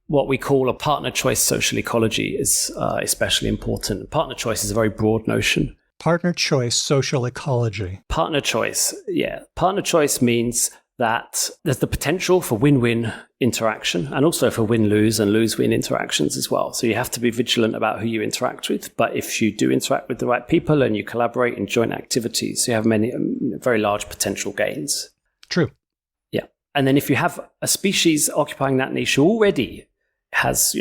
what we call a partner choice social ecology is especially important. Partner choice is a very broad notion. Partner choice social ecology. Partner choice, yeah. Partner choice means that there's the potential for win-win interaction and also for win-lose and lose-win interactions as well. So you have to be vigilant about who you interact with. But if you do interact with the right people and you collaborate in joint activities, you have many very large potential gains. True. Yeah. And then if you have a species occupying that niche who already has,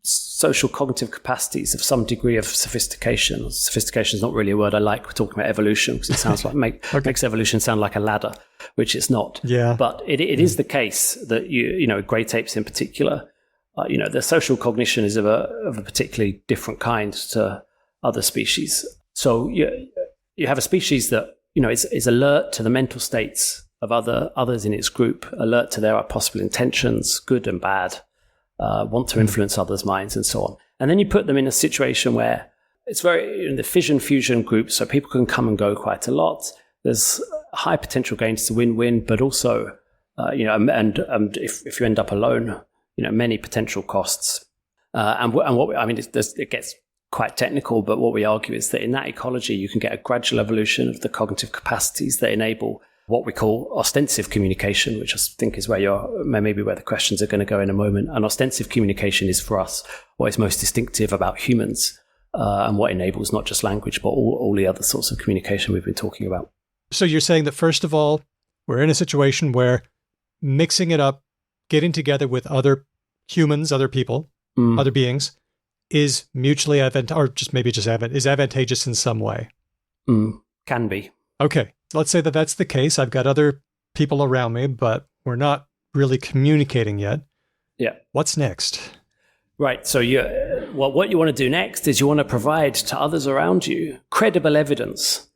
social cognitive capacities of some degree of sophistication. Sophistication is not really a word I like. We're talking about evolution because it sounds like makes evolution sound like a ladder, which it's not. Yeah. But it is the case that great apes in particular, their social cognition is of a particularly different kind to other species. So you have a species that is alert to the mental states of others in its group, alert to their possible intentions, good and bad. Want to influence others' minds and so on. And then you put them in a situation where it's very in the fission-fusion group, so people can come and go quite a lot. There's high potential gains to win-win, but also, and if you end up alone, many potential costs. It gets quite technical, but what we argue is that in that ecology, you can get a gradual evolution of the cognitive capacities that enable what we call ostensive communication, which I think is maybe where the questions are going to go in a moment. And ostensive communication is for us what is most distinctive about humans and what enables not just language, but all the other sorts of communication we've been talking about. So you're saying that, first of all, we're in a situation where mixing it up, getting together with other humans, other people, other beings, is mutually is advantageous in some way. Can be. Okay. Let's say that that's the case. I've got other people around me, but we're not really communicating yet. Yeah. What's next? Right. So what you want to do next is you want to provide to others around you credible evidence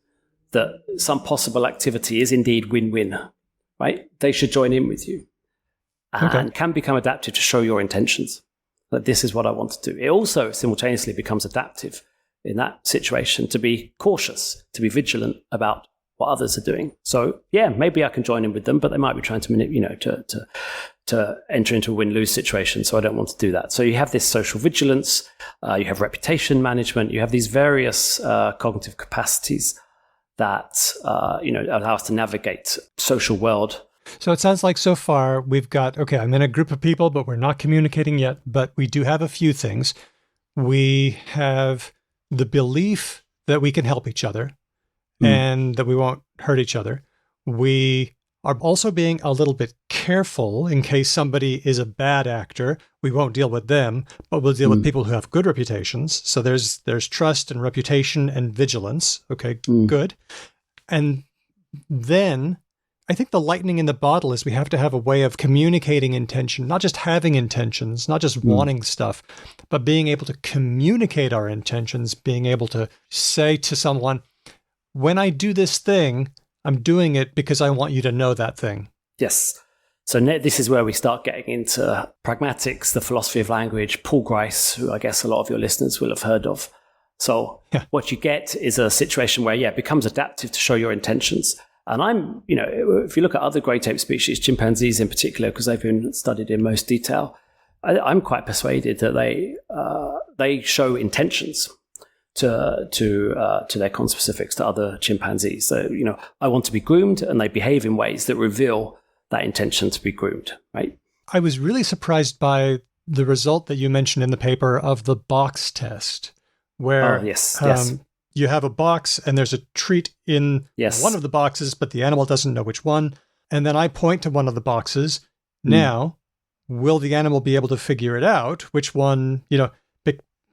that some possible activity is indeed win-win, right? They should join in with you and can become adaptive to show your intentions. That this is what I want to do. It also simultaneously becomes adaptive in that situation to be cautious, to be vigilant about what others are doing. So yeah, maybe I can join in with them, but they might be trying to to enter into a win-lose situation. So I don't want to do that. So you have this social vigilance, you have reputation management, you have these various cognitive capacities that allow us to navigate social world. So it sounds like so far we've got, I'm in a group of people, but we're not communicating yet, but we do have a few things. We have the belief that we can help each other and that we won't hurt each other. We are also being a little bit careful in case somebody is a bad actor. We won't deal with them, but we'll deal with people who have good reputations. So there's trust and reputation and vigilance. Okay, good. And then I think the lightning in the bottle is we have to have a way of communicating intention, not just having intentions, not just wanting stuff, but being able to communicate our intentions, being able to say to someone, when I do this thing, I'm doing it because I want you to know that thing. Yes. So this is where we start getting into pragmatics, the philosophy of language, Paul Grice, who I guess a lot of your listeners will have heard of. So what you get is a situation where, it becomes adaptive to show your intentions. And if you look at other great ape species, chimpanzees in particular, because they've been studied in most detail, I'm quite persuaded that they show intentions to their conspecifics to other chimpanzees. So, I want to be groomed, and they behave in ways that reveal that intention to be groomed, right? I was really surprised by the result that you mentioned in the paper of the box test, where you have a box and there's a treat in one of the boxes, but the animal doesn't know which one. And then I point to one of the boxes. Now, will the animal be able to figure it out, which one,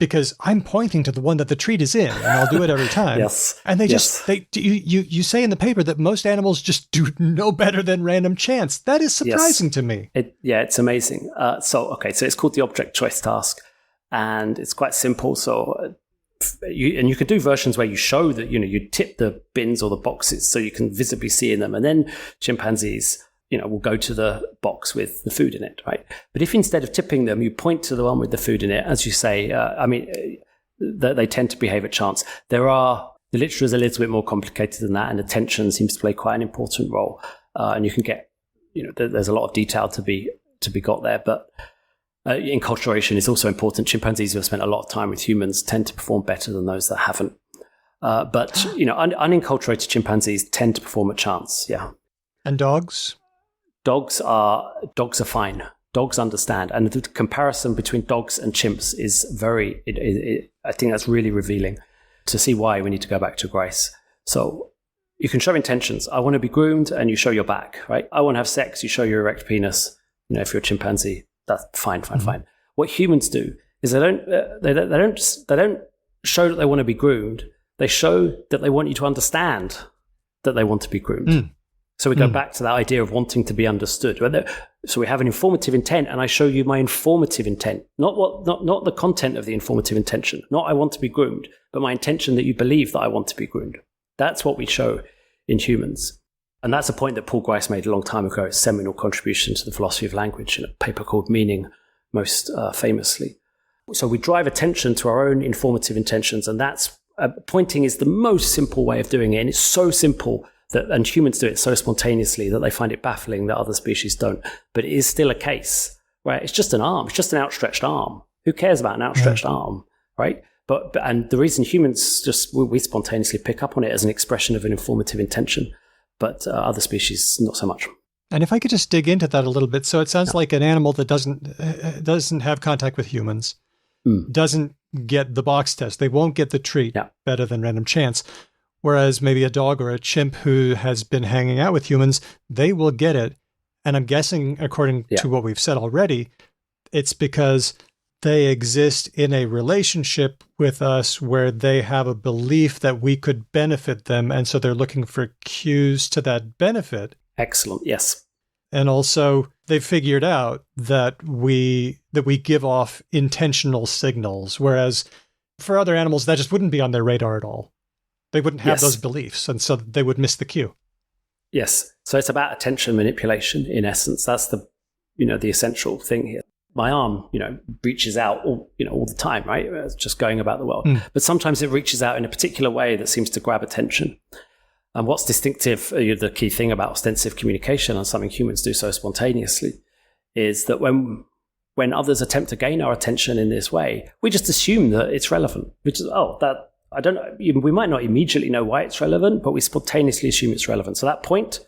because I'm pointing to the one that the treat is in, and I'll do it every time. And you say in the paper that most animals just do no better than random chance. That is surprising to me. It's amazing. So it's called the object choice task, and it's quite simple. So you can do versions where you show that, you tip the bins or the boxes so you can visibly see in them, and then chimpanzees will go to the box with the food in it, right? But if instead of tipping them, you point to the one with the food in it, as you say, they tend to behave at chance. The literature is a little bit more complicated than that, and attention seems to play quite an important role. And you can get, there's a lot of detail to be got there, but enculturation is also important. Chimpanzees who have spent a lot of time with humans tend to perform better than those that haven't. But unenculturated chimpanzees tend to perform at chance, And dogs? Dogs are fine. Dogs understand. And the comparison between dogs and chimps is I think that's really revealing to see why we need to go back to Grice. So you can show intentions. I want to be groomed, and you show your back, right? I want to have sex, you show your erect penis. If you're a chimpanzee, that's fine. What humans do is they don't show that they want to be groomed. They show that they want you to understand that they want to be groomed. So we go back to that idea of wanting to be understood. So we have an informative intent, and I show you my informative intent, not the content of the informative intention, not I want to be groomed, but my intention that you believe that I want to be groomed. That's what we show in humans. And that's a point that Paul Grice made a long time ago, a seminal contribution to the philosophy of language in a paper called Meaning, most famously. So we drive attention to our own informative intentions, and that's pointing is the most simple way of doing it. And it's so simple and humans do it so spontaneously that they find it baffling that other species don't. But it is still a case where it's just an arm. It's just an outstretched arm. Who cares about an outstretched arm, right? And the reason humans we spontaneously pick up on it as an expression of an informative intention, but other species not so much. And if I could just dig into that a little bit, so it sounds like an animal that doesn't have contact with humans, doesn't get the box test. They won't get the treat better than random chance. Whereas maybe a dog or a chimp who has been hanging out with humans, they will get it. And I'm guessing, according to what we've said already, it's because they exist in a relationship with us where they have a belief that we could benefit them. And so they're looking for cues to that benefit. Excellent. Yes. And also they've figured out that we give off intentional signals, whereas for other animals, that just wouldn't be on their radar at all. They wouldn't have those beliefs, and so they would miss the cue. Yes. So it's about attention manipulation in essence. That's the essential thing here. My arm, reaches out all the time, right? It's just going about the world. But sometimes it reaches out in a particular way that seems to grab attention. And what's distinctive, the key thing about ostensive communication and something humans do so spontaneously, is that when others attempt to gain our attention in this way, we just assume that it's relevant. Which is, I don't know, we might not immediately know why it's relevant, but we spontaneously assume it's relevant. So that point,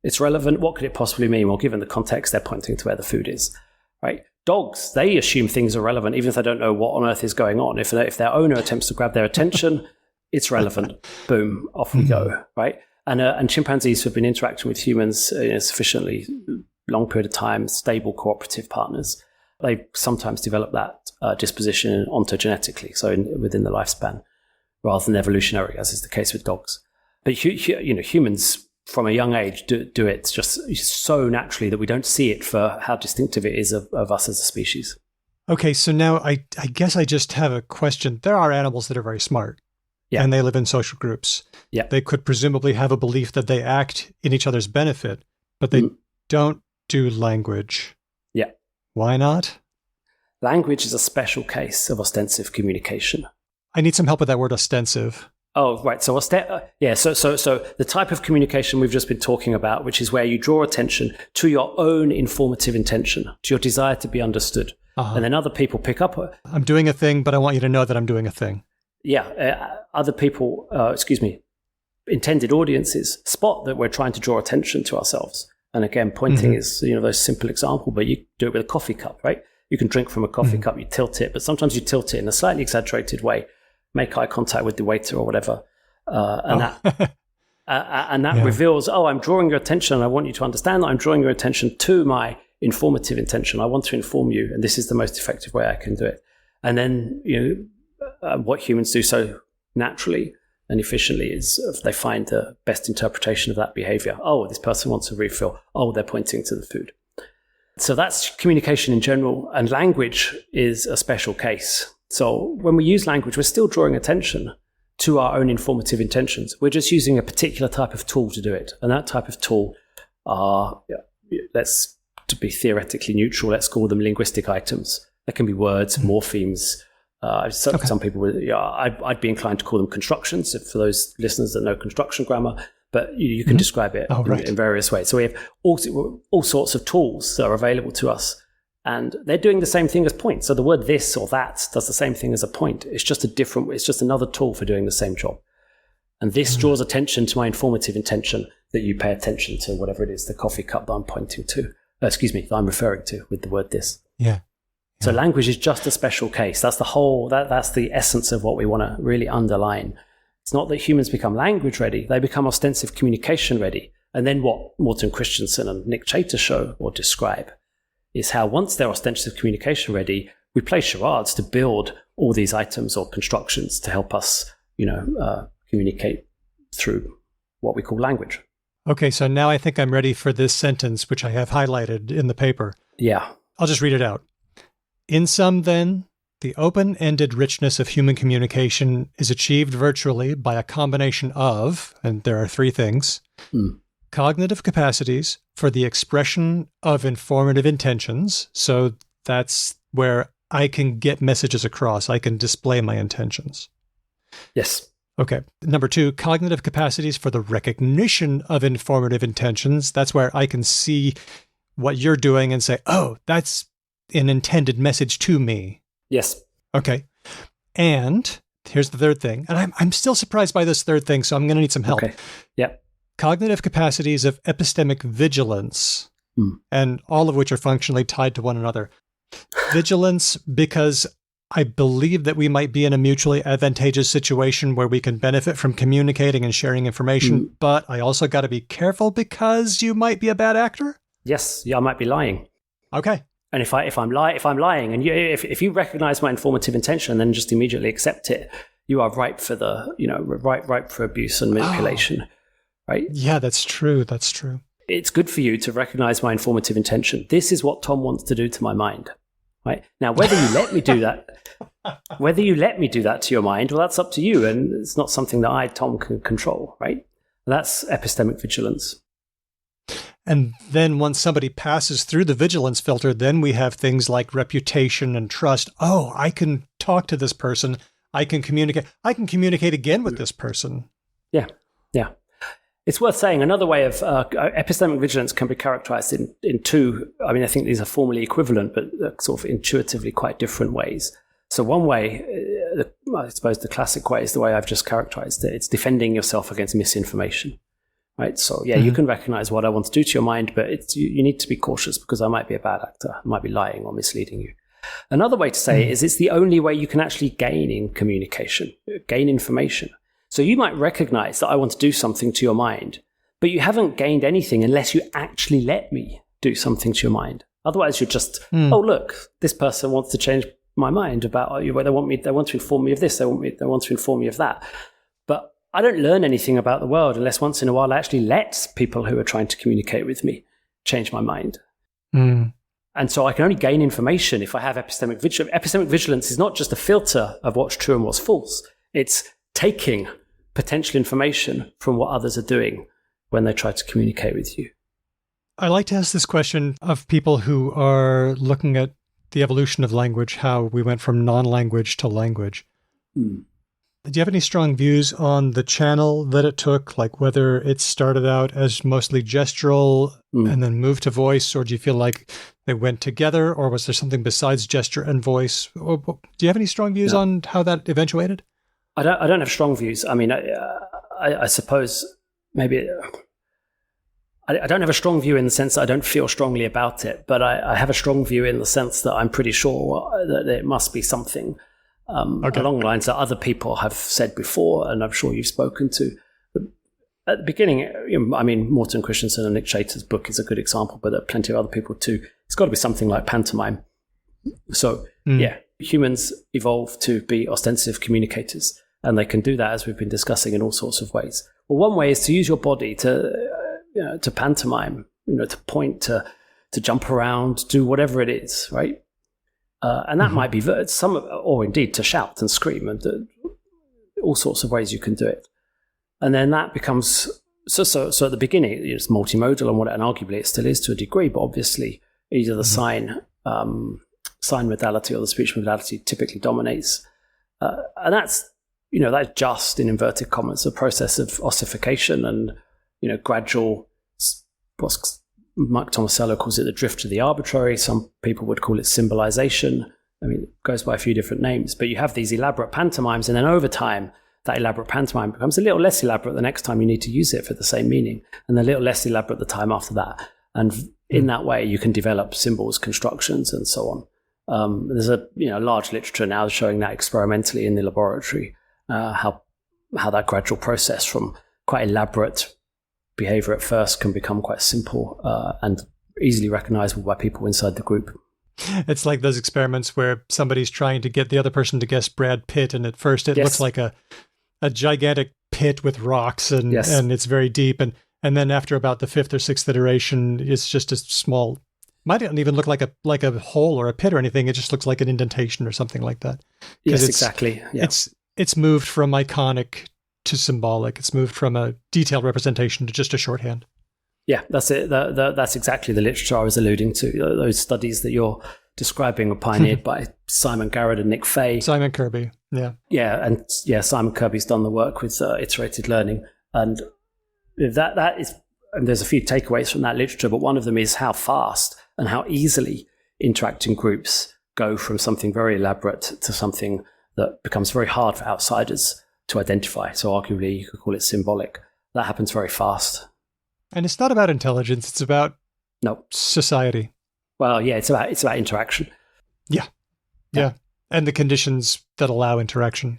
it's relevant. What could it possibly mean? Well, given the context, they're pointing to where the food is, right? Dogs, they assume things are relevant, even if they don't know what on earth is going on. If their owner attempts to grab their attention, it's relevant. Boom, off we go, right? And chimpanzees who have been interacting with humans in a sufficiently long period of time, stable cooperative partners, they sometimes develop that disposition ontogenetically, so within the lifespan, rather than evolutionary, as is the case with dogs. But humans from a young age do it just so naturally that we don't see it for how distinctive it is of us as a species. Okay, so now I guess I just have a question. There are animals that are very smart, and they live in social groups. Yeah. They could presumably have a belief that they act in each other's benefit, but they don't do language. Yeah. Why not? Language is a special case of ostensive communication. I need some help with that word ostensive. Oh, right. So, so the type of communication we've just been talking about, which is where you draw attention to your own informative intention, to your desire to be understood. And then other people pick up. I'm doing a thing, but I want you to know that I'm doing a thing. Yeah. Other people, intended audiences spot that we're trying to draw attention to ourselves. And again, pointing is, those simple example, but you do it with a coffee cup, right? You can drink from a coffee cup, you tilt it, but sometimes you tilt it in a slightly exaggerated way. Make eye contact with the waiter or whatever. That reveals, I'm drawing your attention. I want you to understand that I'm drawing your attention to my informative intention. I want to inform you, and this is the most effective way I can do it. And then, what humans do so naturally and efficiently is they find the best interpretation of that behavior. Oh, this person wants a refill. Oh, they're pointing to the food. So that's communication in general, and language is a special case. So when we use language, we're still drawing attention to our own informative intentions. We're just using a particular type of tool to do it. And that type of tool to be theoretically neutral, let's call them linguistic items. They can be words, morphemes. Some people, I'd be inclined to call them constructions, for those listeners that know construction grammar. But you can describe it in various ways. So we have all sorts of tools that are available to us. And they're doing the same thing as point. So the word this or that does the same thing as a point. It's just another tool for doing the same job. And this draws attention to my informative intention that you pay attention to whatever it is, the coffee cup that I'm pointing to, that I'm referring to with the word this. Yeah. So language is just a special case. That's that's the essence of what we want to really underline. It's not that humans become language ready. They become ostensive communication ready. And then what Morten Christensen and Nick Chater show or describe is how once they're ostensive communication ready, we play charades to build all these items or constructions to help us, communicate through what we call language. Okay, so now I think I'm ready for this sentence, which I have highlighted in the paper. Yeah. I'll just read it out. In sum, then, the open-ended richness of human communication is achieved virtually by a combination of, and there are three things, cognitive capacities for the expression of informative intentions. So that's where I can get messages across. I can display my intentions. Yes. Okay. Number two, cognitive capacities for the recognition of informative intentions. That's where I can see what you're doing and say, oh, that's an intended message to me. Yes. Okay. And here's the third thing. And I'm still surprised by this third thing, so I'm going to need some help. Okay. Yep. Cognitive capacities of epistemic vigilance, and all of which are functionally tied to one another. Vigilance, because I believe that we might be in a mutually advantageous situation where we can benefit from communicating and sharing information, but I also got to be careful because you might be a bad actor. Yes, yeah, I might be lying. Okay. And if I'm lying, and if you recognize my informative intention and then just immediately accept it, you are ripe for ripe for abuse and manipulation, right? Yeah, that's true. That's true. It's good for you to recognize my informative intention. This is what Tom wants to do to my mind, right? Now, whether you let me do that to your mind, well, that's up to you, and it's not something that I, Tom, can control, right? That's epistemic vigilance. And then once somebody passes through the vigilance filter, then we have things like reputation and trust. Oh, I can talk to this person. I can communicate. I can communicate again with this person. Yeah. It's worth saying another way of epistemic vigilance can be characterized in two. I mean, I think these are formally equivalent, but sort of intuitively quite different ways. So one way, I suppose the classic way is the way I've just characterized it. It's defending yourself against misinformation. Right. So, you can recognize what I want to do to your mind, but you need to be cautious because I might be a bad actor. I might be lying or misleading you. Another way to say it is it's the only way you can actually gain in communication, gain information. So you might recognize that I want to do something to your mind, but you haven't gained anything unless you actually let me do something to your mind. Otherwise, you're just, oh, look, this person wants to change my mind about you. They want to inform me of this. They want to inform me of that. But I don't learn anything about the world unless once in a while I actually let people who are trying to communicate with me change my mind. And so I can only gain information if I have epistemic vigilance. Epistemic vigilance is not just a filter of what's true and what's false. It's taking potential information from what others are doing when they try to communicate with you. I like to ask this question of people who are looking at the evolution of language, how we went from non-language to language. Do you have any strong views on the channel that it took, like whether it started out as mostly gestural and then moved to voice, or do you feel like they went together, or was there something besides gesture and voice? Do you have any strong views on how that eventuated? I don't have strong views. I mean, I suppose maybe I don't have a strong view in the sense that I don't feel strongly about it, but I have a strong view in the sense that I'm pretty sure that it must be something along the lines that other people have said before, and I'm sure you've spoken to. At the beginning, I mean, Morton Christensen and Nick Chater's book is a good example, but there are plenty of other people too. It's got to be something like pantomime. So, humans evolved to be ostensive communicators, and they can do that, as we've been discussing, in all sorts of ways. Well, one way is to use your body to pantomime, to point, to jump around, do whatever it is, right? And that might be or indeed to shout and scream, and all sorts of ways you can do it. And then that becomes so at the beginning it's multimodal, and arguably it still is to a degree, but obviously either the sign modality or the speech modality typically dominates, and that's just, in inverted commas, a process of ossification and gradual. What Mike Tomasello calls it the drift to the arbitrary. Some people would call it symbolization. I mean, it goes by a few different names, but you have these elaborate pantomimes, and then over time, that elaborate pantomime becomes a little less elaborate the next time you need to use it for the same meaning, and a little less elaborate the time after that. And in that way, you can develop symbols, constructions, and so on. There's a large literature now showing that experimentally in the laboratory, how that gradual process from quite elaborate behavior at first can become quite simple and easily recognizable by people inside the group. It's like those experiments where somebody's trying to get the other person to guess Brad Pitt, and at first it looks like a gigantic pit with rocks, and it's very deep, and then after about the fifth or sixth iteration, it's just a small, might not even look like a hole or a pit or anything. It just looks like an indentation or something like that. Yes, exactly. Yeah. It's moved from iconic to symbolic. It's moved from a detailed representation to just a shorthand. Yeah, that's it. That's exactly the literature I was alluding to. Those studies that you're describing were pioneered by Simon Garrett and Nick Fay. Simon Kirby, yeah. Yeah, Simon Kirby's done the work with iterated learning. And that is, and there's a few takeaways from that literature, but one of them is how fast and how easily interacting groups go from something very elaborate to something that becomes very hard for outsiders to identify. So arguably you could call it symbolic. That happens very fast. And it's not about intelligence, it's about society. Well, yeah, it's about interaction. Yeah. And the conditions that allow interaction.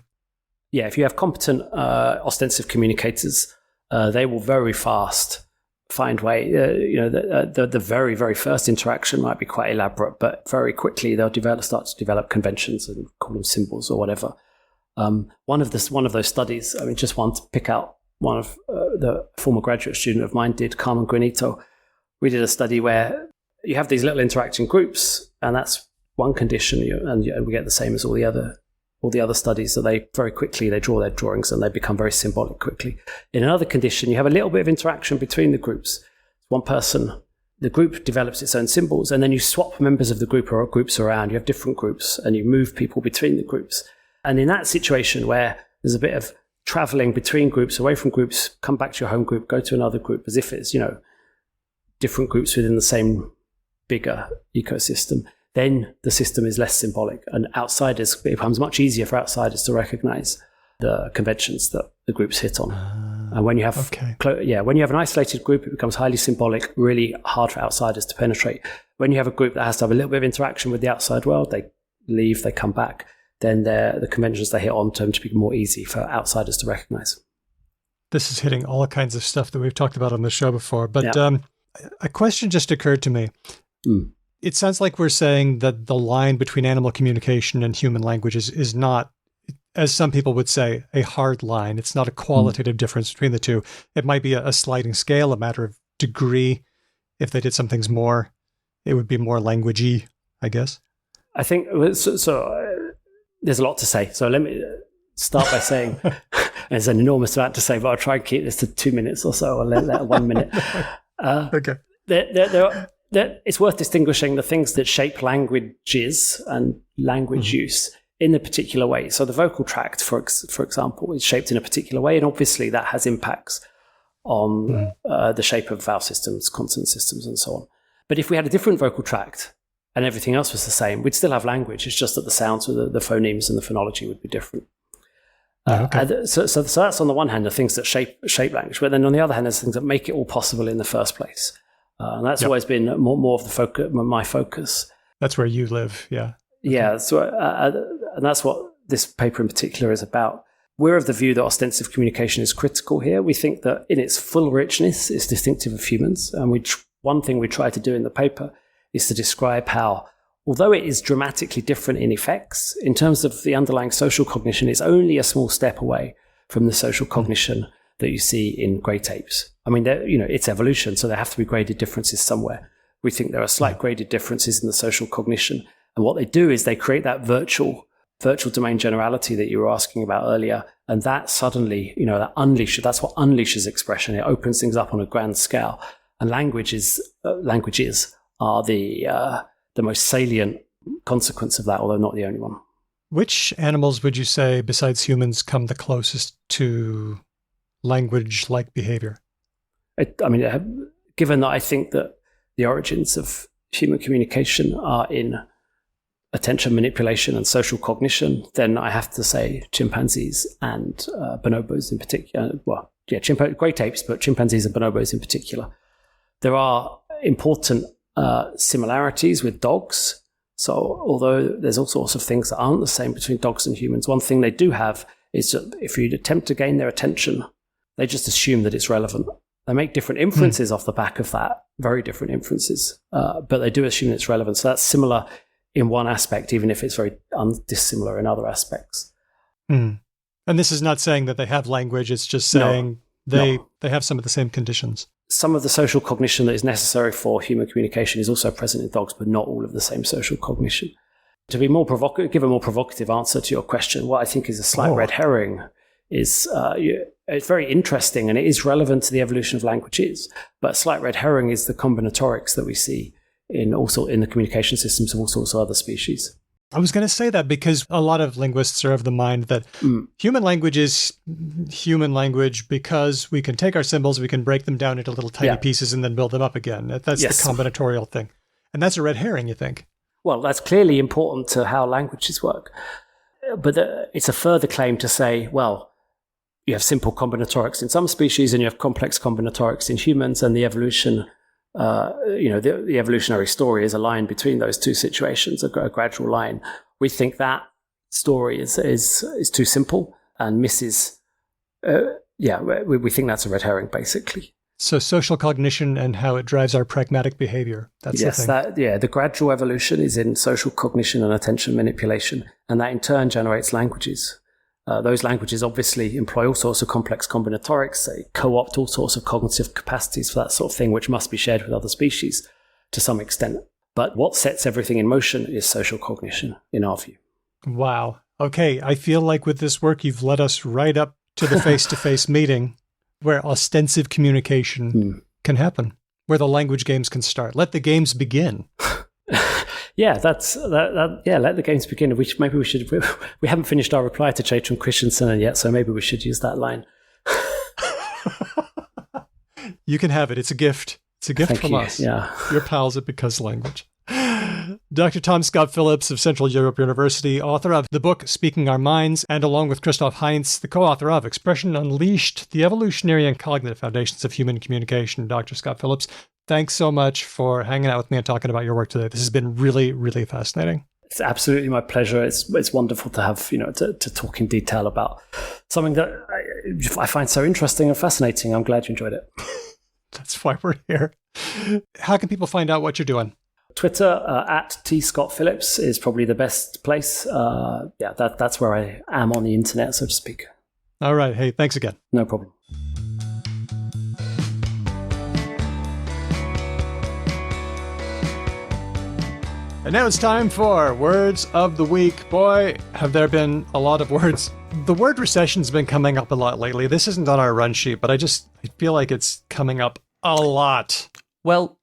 Yeah, if you have competent ostensive communicators, they will very fast find way. The very, very first interaction might be quite elaborate, but very quickly they'll start to develop conventions and call them symbols or whatever. One of those studies, I mean, just one to pick out one of the former graduate student of mine did, Carmen Granito. We did a study where you have these little interacting groups, and that's one condition, and we get the same as all the other studies. So they very quickly they draw their drawings and they become very symbolic quickly. In another condition, you have a little bit of interaction between the groups. One person, the group develops its own symbols, and then you swap members of the group or groups around. You have different groups, and you move people between the groups. And in that situation where there's a bit of traveling between groups, away from groups, come back to your home group, go to another group, as if it's different groups within the same bigger ecosystem, then the system is less symbolic, and it becomes much easier for outsiders to recognize the conventions that the groups hit on. And when you have when you have an isolated group, it becomes highly symbolic, really hard for outsiders to penetrate. When you have a group that has to have a little bit of interaction with the outside world, they leave, they come back, then the conventions they hit on tend to be more easy for outsiders to recognize. This is hitting all kinds of stuff that we've talked about on the show before, but a question just occurred to me. It sounds like we're saying that the line between animal communication and human language is not, as some people would say, a hard line. It's not a qualitative difference between the two. It might be a sliding scale, a matter of degree. If they did some things more, it would be more language-y, I guess. I think there's a lot to say. So let me start by saying there's an enormous amount to say, but I'll try and keep this to 2 minutes or so, or let 1 minute. Okay. It's worth distinguishing the things that shape languages and language use in a particular way. So the vocal tract, for example, is shaped in a particular way, and obviously that has impacts on the shape of vowel systems, consonant systems, and so on. But if we had a different vocal tract and everything else was the same, we'd still have language. It's just that the sounds, the phonemes and the phonology would be different. So that's on the one hand, the things that shape language. But then on the other hand, there's things that make it all possible in the first place. And that's always been more of the focus, my focus. That's where you live, yeah. Yeah, so, and that's what this paper in particular is about. We're of the view that ostensive communication is critical here. We think that in its full richness, it's distinctive of humans. And one thing we try to do in the paper is to describe how, although it is dramatically different in effects, in terms of the underlying social cognition, it's only a small step away from the social cognition that you see in great apes. I mean, it's evolution, so there have to be graded differences somewhere. We think there are slight graded differences in the social cognition. And what they do is they create that virtual domain generality that you were asking about earlier. And that suddenly, that's what unleashes expression. It opens things up on a grand scale. And languages are the most salient consequence of that, although not the only one. Which animals would you say, besides humans, come the closest to language-like behavior? Given that I think that the origins of human communication are in attention manipulation and social cognition, then I have to say chimpanzees and bonobos in particular. Great apes, but chimpanzees and bonobos in particular. There are important similarities with dogs. So although there's all sorts of things that aren't the same between dogs and humans, one thing they do have is that if you attempt to gain their attention, they just assume that it's relevant. They make different inferences off the back of that, very different inferences, but they do assume it's relevant. So that's similar in one aspect, even if it's very dissimilar in other aspects. And this is not saying that they have language, it's just saying they have some of the same conditions. Some of the social cognition that is necessary for human communication is also present in dogs, but not all of the same social cognition. To be more give a more provocative answer to your question, what I think is a slight red herring is it's very interesting and it is relevant to the evolution of languages, but slight red herring is the combinatorics that we see in the communication systems of all sorts of other species. I was going to say that because a lot of linguists are of the mind that human language is human language because we can take our symbols, we can break them down into little tiny pieces and then build them up again. That's the combinatorial thing. And that's a red herring, you think? Well, that's clearly important to how languages work. it's a further claim to say, well, you have simple combinatorics in some species and you have complex combinatorics in humans, and the evolution, the evolutionary story is a line between those two situations, a gradual line. We think that story is too simple and misses. We think that's a red herring, basically. So social cognition and how it drives our pragmatic behavior. That's the thing. The gradual evolution is in social cognition and attention manipulation, and that in turn generates languages. Those languages obviously employ all sorts of complex combinatorics. They co-opt all sorts of cognitive capacities for that sort of thing, which must be shared with other species to some extent. But what sets everything in motion is social cognition, in our view. Wow. Okay, I feel like with this work, you've led us right up to the face-to-face meeting where ostensive communication can happen, where the language games can start. Let the games begin. Yeah, let the games begin. Maybe we should. We haven't finished our reply to Chaitan Christensen yet, so maybe we should use that line. You can have it. It's a gift. It's a gift from us. Yeah. Your pals at Because Language. Dr. Thom Scott-Phillips of Central Europe University, author of the book Speaking Our Minds, and along with Christoph Heinz, the co-author of Expression Unleashed, The Evolutionary and Cognitive Foundations of Human Communication. Dr. Scott-Phillips, thanks so much for hanging out with me and talking about your work today. This has been really, really fascinating. It's absolutely my pleasure. It's wonderful to have, to talk in detail about something that I find so interesting and fascinating. I'm glad you enjoyed it. That's why we're here. How can people find out what you're doing? Twitter at T Scott Phillips is probably the best place. That's where I am on the internet, so to speak. All right. Hey, thanks again. No problem. And now it's time for Words of the Week. Boy, have there been a lot of words. The word recession's been coming up a lot lately. This isn't on our run sheet, but I feel like it's coming up a lot. Well,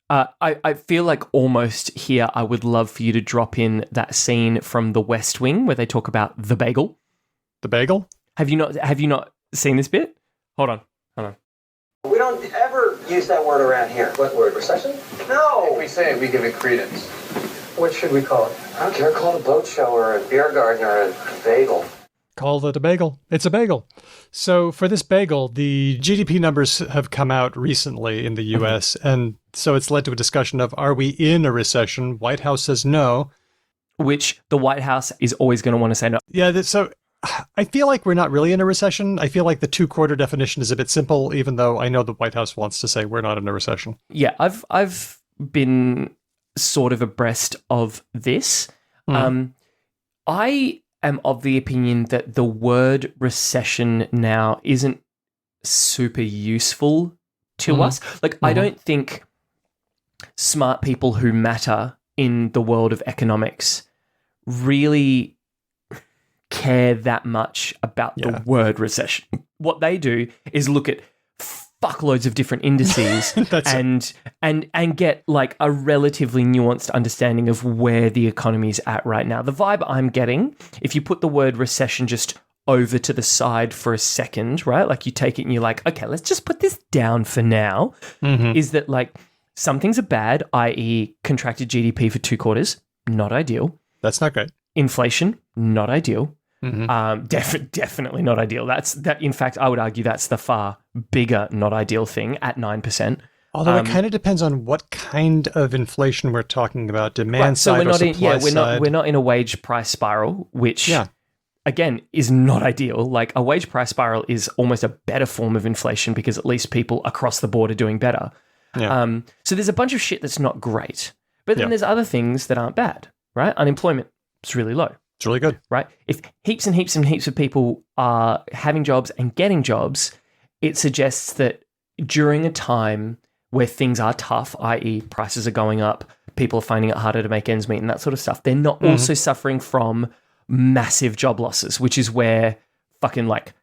I feel like almost here I would love for you to drop in that scene from The West Wing where they talk about the bagel. The bagel? Have you not seen this bit? Hold on. We don't ever use that word around here. What word? Recession? No. If we say it, we give it credence. What should we call it? I don't care. Call it a boat show or a beer garden or a bagel. Call it a bagel. It's a bagel. So for this bagel, the GDP numbers have come out recently in the U.S., and so it's led to a discussion of, are we in a recession? White House says no. Which the White House is always going to want to say no. Yeah, so I feel like we're not really in a recession. I feel like the 2-quarter definition is a bit simple, even though I know the White House wants to say we're not in a recession. Yeah, I've been sort of abreast of this. I am of the opinion that the word recession now isn't super useful to us. Like, I don't think smart people who matter in the world of economics really care that much about the word recession. What they do is look at fuckloads of different indices and get like a relatively nuanced understanding of where the economy is at right now. The vibe I'm getting, if you put the word recession just over to the side for a second, right? Like you take it and you're like, okay, let's just put this down for now, is that like some things are bad, i.e. contracted GDP for 2 quarters, not ideal. That's not great. Inflation, not ideal. Definitely not ideal. That. In fact, I would argue that's the far bigger not ideal thing at 9%. Although it kind of depends on what kind of inflation we're talking about, demand so side we're not or supply side. We're not in a wage price spiral, which again is not ideal. Like a wage price spiral is almost a better form of inflation because at least people across the board are doing better. Yeah. So there's a bunch of shit that's not great, but then there's other things that aren't bad, right? Unemployment is really low. It's really good. Right? If heaps and heaps and heaps of people are having jobs and getting jobs, it suggests that during a time where things are tough, i.e. prices are going up, people are finding it harder to make ends meet and that sort of stuff, they're not also suffering from massive job losses, which is where fucking like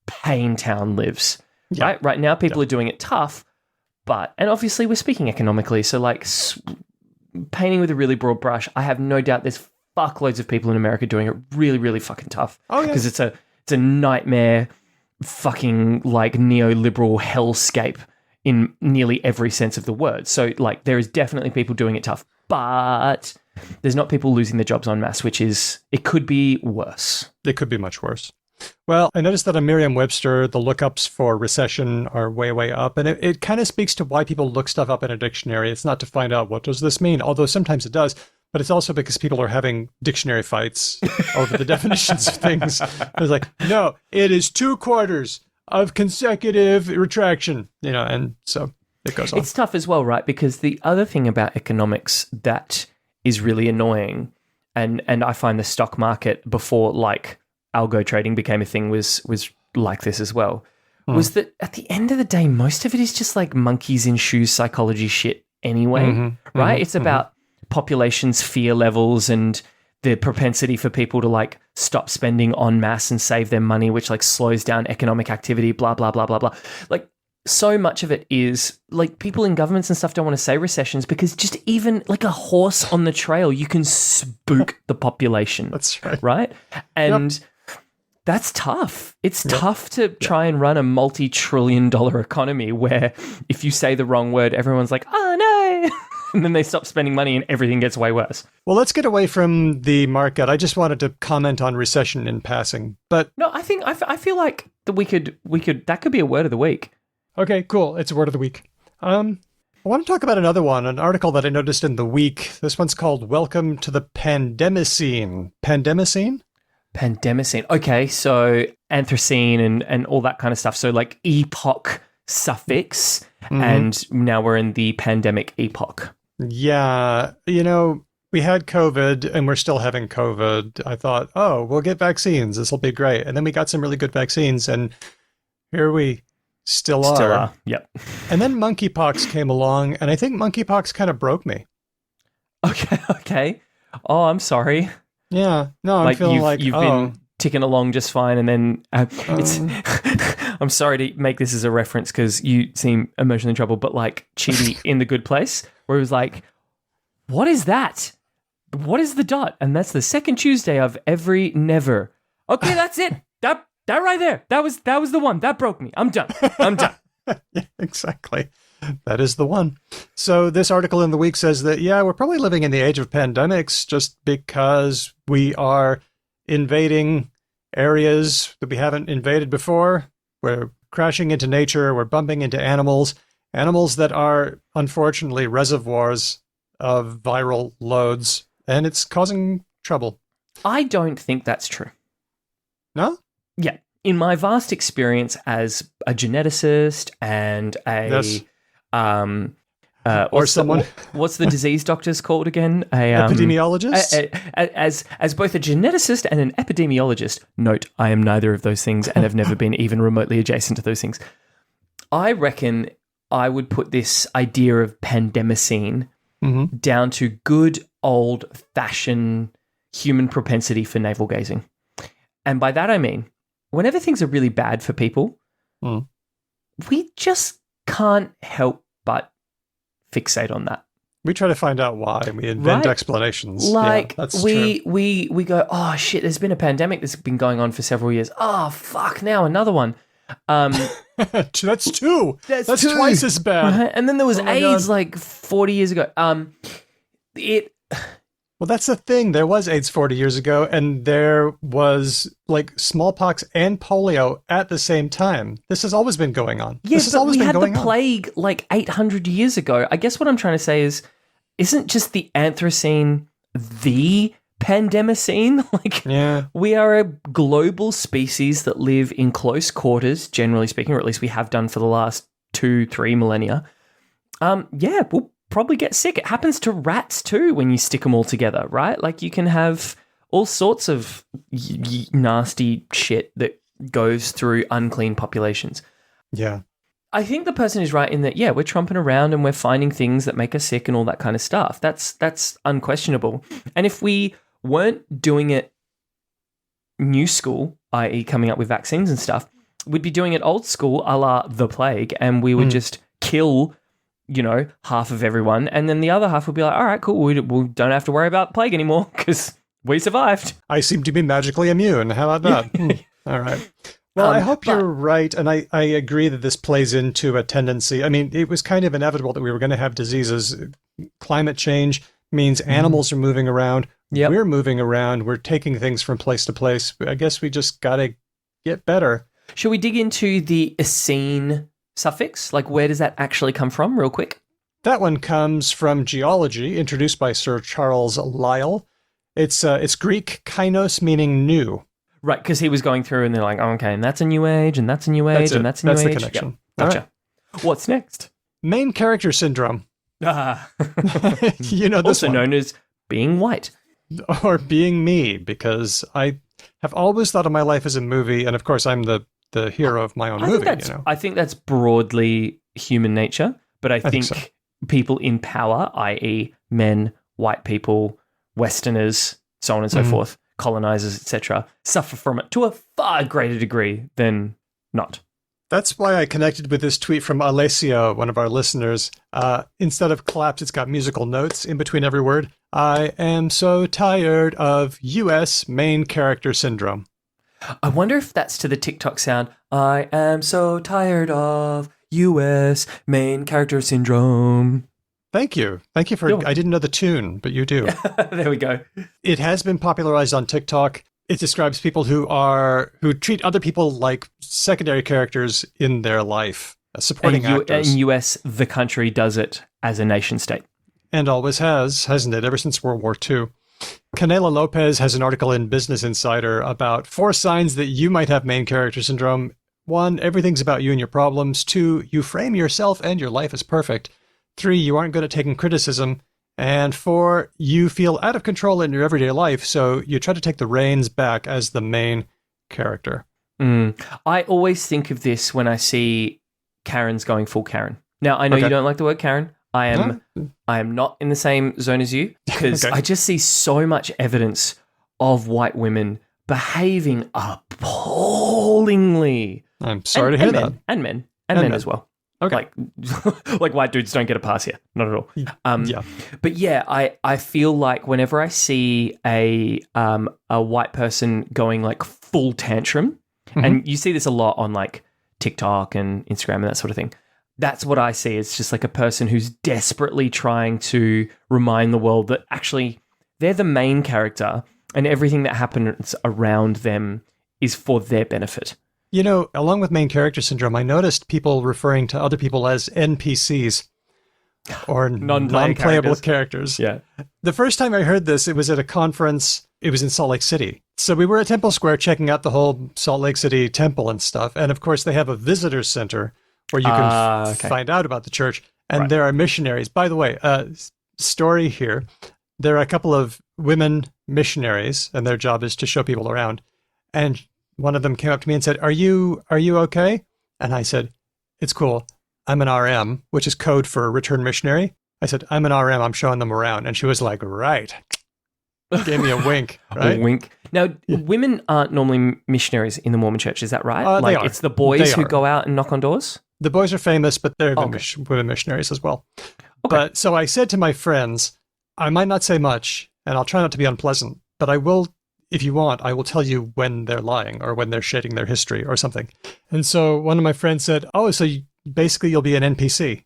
Pain Town lives. Right? Right now, people are doing it tough, and obviously we're speaking economically, so like painting with a really broad brush, I have no doubt there's fuckloads of people in America doing it really, really fucking tough. Because it's a nightmare fucking like neoliberal hellscape in nearly every sense of the word. So like there is definitely people doing it tough. But there's not people losing their jobs en masse, it could be worse. It could be much worse. Well, I noticed that on Merriam-Webster, the lookups for recession are way, way up. And it kind of speaks to why people look stuff up in a dictionary. It's not to find out what does this mean, although sometimes it does. But it's also because people are having dictionary fights over the definitions of things. It's like, no, it is 2 quarters of consecutive retraction, and so it goes on. It's tough as well, right? Because the other thing about economics that is really annoying, and I find the stock market before algo trading became a thing was like this as well, was that at the end of the day, most of it is just like monkeys in shoes psychology shit anyway, right? It's about population's fear levels and the propensity for people to stop spending en masse and save their money, which slows down economic activity, blah, blah, blah, blah, blah. So much of it is people in governments and stuff don't want to say recessions because just even a horse on the trail, you can spook the population. That's right. Right? And that's tough. It's tough to try and run a multi-trillion-dollar economy where if you say the wrong word, everyone's like, oh no. And then they stop spending money and everything gets way worse. Well, let's get away from the market. I just wanted to comment on recession in passing. But no, I feel like that we could that could be a word of the week. Okay, cool. It's a word of the week. I want to talk about another one, an article that I noticed in The Week. This one's called Welcome to the Pandemicene. Pandemicene? Pandemicene. Okay, so Anthropocene and all that kind of stuff. So epoch suffix, and now we're in the pandemic epoch. Yeah, we had COVID and we're still having COVID. I thought, oh, we'll get vaccines. This will be great. And then we got some really good vaccines, and here we still are. Yep. And then monkeypox came along, and I think monkeypox kind of broke me. Okay. Oh, I'm sorry. Yeah. No, I'm feeling you've been ticking along just fine, and then it's. I'm sorry to make this as a reference because you seem emotionally troubled, but Chidi in The Good Place, where he was like, "What is that? What is the dot?" And that's the second Tuesday of every never. Okay, that's it. That right there. That was the one that broke me. I'm done. Yeah, exactly. That is the one. So this article in The Week says that, we're probably living in the age of pandemics just because we are invading areas that we haven't invaded before. We're crashing into nature. We're bumping into animals that are, unfortunately, reservoirs of viral loads, and it's causing trouble. I don't think that's true. No? Yeah. In my vast experience as a geneticist and what's the disease doctors called again? Epidemiologist? As both a geneticist and an epidemiologist, note, I am neither of those things and have never been even remotely adjacent to those things. I reckon I would put this idea of pandemicene down to good old-fashioned human propensity for navel-gazing. And by that I mean, whenever things are really bad for people, we just can't help but fixate on that. We try to find out why, and we invent explanations. That's true. We go, oh shit, there's been a pandemic that's been going on for several years. Oh fuck, now another one. That's two. That's two. Twice as bad. Right? And then there was AIDS 40 years ago. Well, that's the thing. There was AIDS 40 years ago, and there was smallpox and polio at the same time. This has always been going on. Yes, but we had the plague 800 years ago. I guess what I'm trying to say is, isn't just the Anthropocene the pandemicene? We are a global species that live in close quarters, generally speaking, or at least we have done for the last 2-3 millennia. We'll probably get sick. It happens to rats too when you stick them all together, right? You can have all sorts of nasty shit that goes through unclean populations. Yeah. I think the person is right in that, we're tromping around and we're finding things that make us sick and all that kind of stuff. That's unquestionable. And if we weren't doing it new school, i.e. coming up with vaccines and stuff, we'd be doing it old school, a la the plague, and we would just kill half of everyone, and then the other half would be like, all right, cool, we don't have to worry about plague anymore because we survived. I seem to be magically immune. How about that? All right. Well, I hope you're right, and I agree that this plays into a tendency. I mean, it was kind of inevitable that we were going to have diseases. Climate change means animals are moving around. Yep. We're moving around. We're taking things from place to place. I guess we just got to get better. Shall we dig into the "-scene" suffix? Like, where does that actually come from, real quick? That one comes from geology, introduced by Sir Charles Lyell. It's Greek kainos, meaning new. Right, because he was going through and they're like, oh, okay, and that's a new age, and that's a new age, and that's a new age. That's the connection. Yep. Gotcha. Right. What's next? Main character syndrome. You know this also one. known as being white. Or being me, because I have always thought of my life as a movie, and of course I'm the hero of my own movie. I think that's broadly human nature, but I think so. People in power, i.e. men, white people, Westerners, so on and so forth, colonizers, etc., suffer from it to a far greater degree than not. That's why I connected with this tweet from Alessia, one of our listeners. Instead of claps, it's got musical notes in between every word. I am so tired of U.S. main character syndrome. I wonder if that's to the TikTok sound. I am so tired of U.S. main character syndrome. Thank you. Thank you for... I didn't know the tune, but you do. There we go. It has been popularized on TikTok. It describes people who treat other people like secondary characters in their life, supporting actors. In US, the country does it as a nation state. And always has, hasn't it, ever since World War II. Canela Lopez has an article in Business Insider about 4 signs that you might have main character syndrome. 1, everything's about you and your problems. 2, you frame yourself and your life as perfect. 3, you aren't good at taking criticism. And 4, you feel out of control in your everyday life, so you try to take the reins back as the main character. I always think of this when I see Karens going full Karen. Now, I know you don't like the word Karen. I am not in the same zone as you, because I just see so much evidence of white women behaving appallingly. I'm sorry to hear that. And men as well. Okay. Like white dudes don't get a pass here. Not at all. Yeah. But yeah, I feel like whenever I see a white person going like full tantrum, and you see this a lot on like TikTok and Instagram and that sort of thing, that's what I see. It's just like a person who's desperately trying to remind the world that actually they're the main character and everything that happens around them is for their benefit. You know, along with main character syndrome, I noticed people referring to other people as NPCs or non-playable characters. Yeah. The first time I heard this, it was at a conference. It was in Salt Lake City. So we were at Temple Square checking out the whole Salt Lake City temple and stuff. And of course, they have a visitor center where you can find out about the church. And there are missionaries. By the way, story here. There are a couple of women missionaries, and their job is to show people around. And one of them came up to me and said, Are you okay? And I said, it's cool. I'm an RM, which is code for return missionary. I said, I'm an RM. I'm showing them around. And she was like, right. Gave me a wink. Right? A wink. Now, women aren't normally missionaries in the Mormon church. Is that right? They are. It's the boys who go out and knock on doors? The boys are famous, but they're women missionaries as well. Okay. But so I said to my friends, I might not say much, and I'll try not to be unpleasant, but I will. If you want, I will tell you when they're lying or when they're shading their history or something. And so one of my friends said, oh, so basically you'll be an NPC.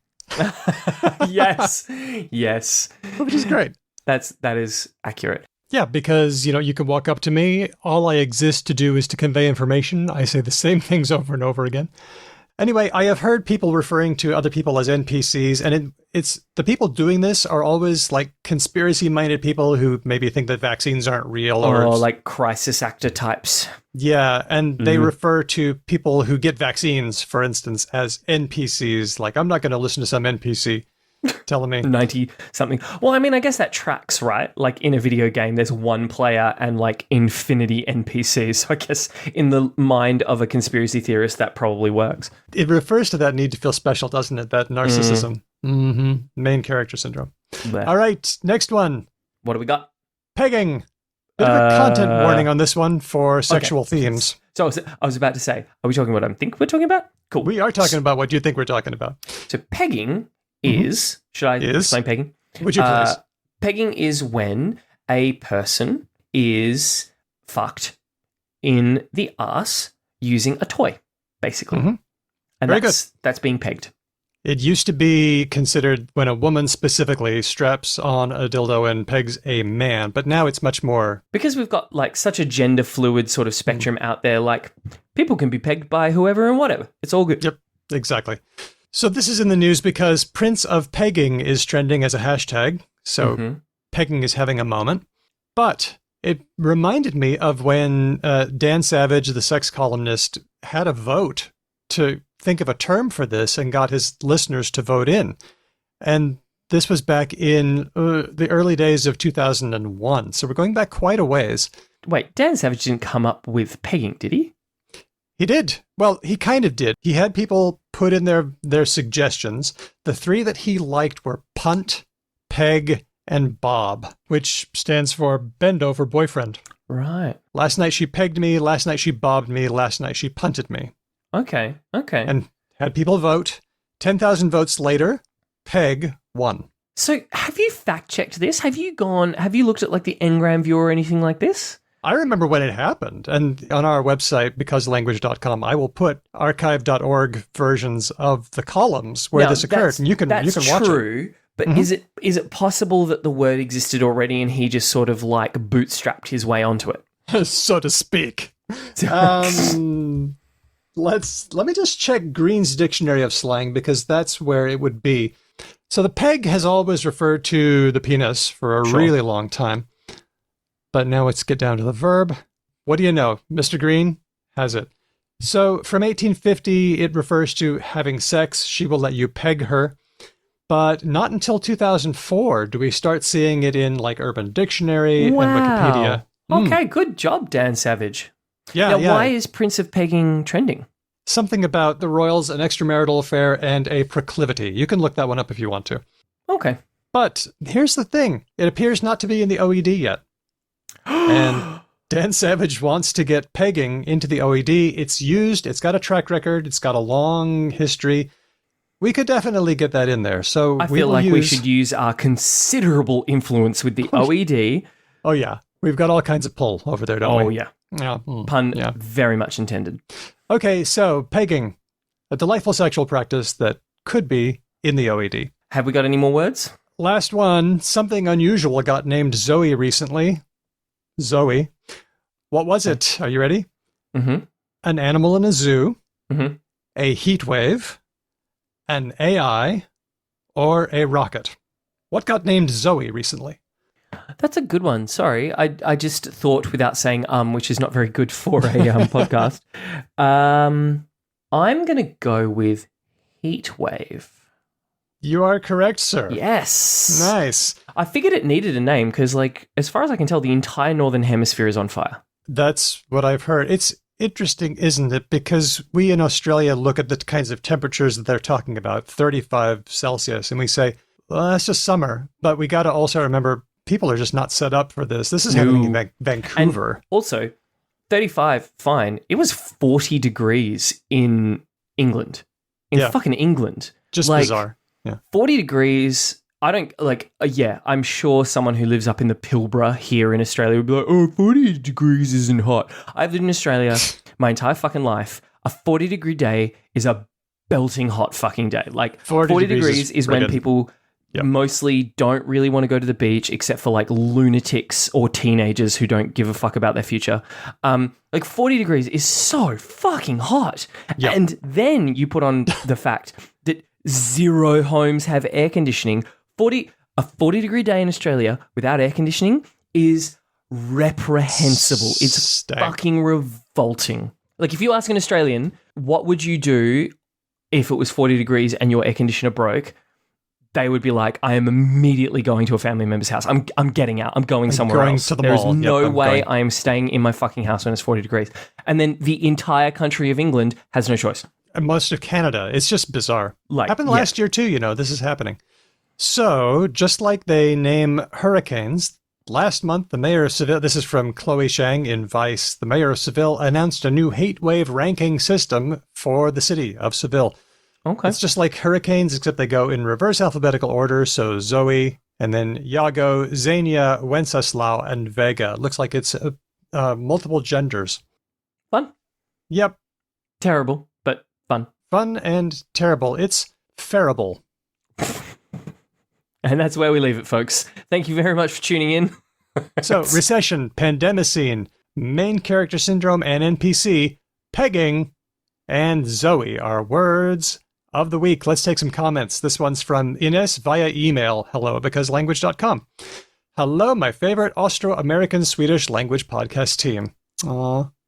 Yes. Which is great. That is accurate. Yeah, because, you can walk up to me. All I exist to do is to convey information. I say the same things over and over again. Anyway, I have heard people referring to other people as NPCs, and it's the people doing this are always like conspiracy-minded people who maybe think that vaccines aren't real. Or like crisis actor types. Yeah, and they refer to people who get vaccines, for instance, as NPCs. Like, I'm not going to listen to some NPC telling me 90-something. Well, I mean, I guess that tracks, right? Like in a video game, there's one player and like infinity NPCs. So I guess in the mind of a conspiracy theorist, that probably works. It refers to that need to feel special, doesn't it? That narcissism. Main character syndrome. There. All right, next one. What do we got? Pegging. Bit of a content warning on this one for sexual themes. So I was about to say, are we talking about what I think we're talking about? Cool. We are talking about what you think we're talking about. So pegging is, should I explain pegging? Would you please? Pegging is when a person is fucked in the arse using a toy, basically. And that's being pegged. It used to be considered when a woman specifically straps on a dildo and pegs a man, but now it's much more... Because we've got like such a gender fluid sort of spectrum out there, like people can be pegged by whoever and whatever. It's all good. Yep, exactly. So this is in the news because Prince of Pegging is trending as a hashtag. So pegging is having a moment. But it reminded me of when Dan Savage, the sex columnist, had a vote to think of a term for this and got his listeners to vote in. And this was back in the early days of 2001. So we're going back quite a ways. Wait, Dan Savage didn't come up with pegging, did he? He did. Well, he kind of did. He had people put in their suggestions. The three that he liked were punt, peg, and bob, which stands for bend over boyfriend. Right. Last night she pegged me. Last night she bobbed me. Last night she punted me. Okay. And had people vote. 10,000 votes later, peg won. So have you fact-checked this? Have you looked at like the Ngram view or anything like this? I remember when it happened. And on our website, becauselanguage.com, I will put archive.org versions of the columns where this occurred. And you can watch it. That's true. But is it possible that the word existed already and he just sort of like bootstrapped his way onto it? So to speak. Let me just check Green's Dictionary of Slang, because that's where it would be. So the peg has always referred to the penis for a really long time. But now let's get down to the verb. What do you know? Mr. Green has it. So from 1850, it refers to having sex. She will let you peg her. But not until 2004 do we start seeing it in like Urban Dictionary and Wikipedia. Okay, good job, Dan Savage. Yeah. Why is Prince of Pegging trending? Something about the royals, an extramarital affair, and a proclivity. You can look that one up if you want to. Okay. But here's the thing. It appears not to be in the OED yet. And Dan Savage wants to get pegging into the OED. It's used. It's got a track record. It's got a long history. We could definitely get that in there. So I feel like we should use our considerable influence with the OED. Oh, yeah. We've got all kinds of pull over there, don't we? Oh, yeah. Yeah. Pun very much intended. Okay, so pegging, a delightful sexual practice that could be in the OED. Have we got any more words? Last one, something unusual got named Zoe recently. Zoe. What was it? Are you ready? Mm-hmm. An animal in a zoo, a heat wave, an AI, or a rocket. What got named Zoe recently? That's a good one. Sorry. I just thought without saying which is not very good for a podcast. I'm going to go with heat wave. You are correct, sir. Yes. Nice. I figured it needed a name because, like, as far as I can tell, the entire Northern Hemisphere is on fire. That's what I've heard. It's interesting, isn't it? Because we in Australia look at the kinds of temperatures that they're talking about, 35 Celsius, and we say, well, that's just summer. But we got to also remember people are just not set up for this. This is happening in Vancouver. And also, 35, fine. It was 40 degrees in England. In fucking England. Just bizarre. Yeah. 40 degrees, I'm sure someone who lives up in the Pilbara here in Australia would be like, 40 degrees isn't hot. I've lived in Australia my entire fucking life. A 40-degree day is a belting hot fucking day. Like, 40 degrees is when people mostly don't really want to go to the beach, except for like lunatics or teenagers who don't give a fuck about their future. 40 degrees is so fucking hot. Yep. And then you put on the fact that 0 homes have air conditioning. A 40-degree day in Australia without air conditioning is reprehensible. It's fucking revolting. Like, if you ask an Australian, what would you do if it was 40 degrees and your air conditioner broke? They would be like, I am immediately going to a family member's house. I'm getting out. I'm going somewhere else. There's no way I am staying in my fucking house when it's 40 degrees. And then the entire country of England has no choice. And most of Canada. It's just bizarre. Happened last year too, this is happening. So, just like they name hurricanes, last month the mayor of Seville, this is from Chloe Shang in Vice, the mayor of Seville announced a new heat wave ranking system for the city of Seville. Okay. It's just like hurricanes, except they go in reverse alphabetical order. So Zoe, and then Iago, Xenia, Wenceslao, and Vega. Looks like it's multiple genders. Fun. Yep. Terrible, but fun. Fun and terrible. It's Ferrible. And that's where we leave it, folks. Thank you very much for tuning in. So, recession, pandemicine, main character syndrome, and NPC, pegging, and Zoe are words of the week. Let's take some comments. This one's from Ines via email. hello@becauselanguage.com. Hello, my favorite Austro-American Swedish language podcast team.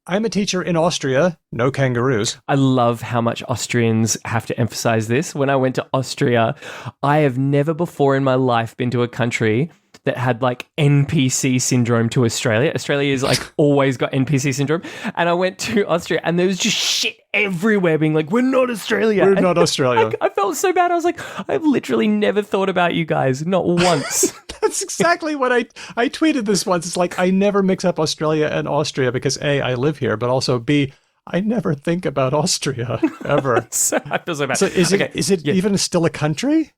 I'm a teacher in Austria. No kangaroos. I love how much Austrians have to emphasize this. When I went to Austria, I have never before in my life been to a country that had like NPC syndrome to Australia. Australia is like always got NPC syndrome. And I went to Austria and there was just shit everywhere being like, we're not Australia. We're not Australia. I felt so bad. I was like, I've literally never thought about you guys, not once. That's exactly what I tweeted this once. It's like, I never mix up Australia and Austria because A, I live here, but also B, I never think about Austria ever. So I feel so bad. So is it even still a country?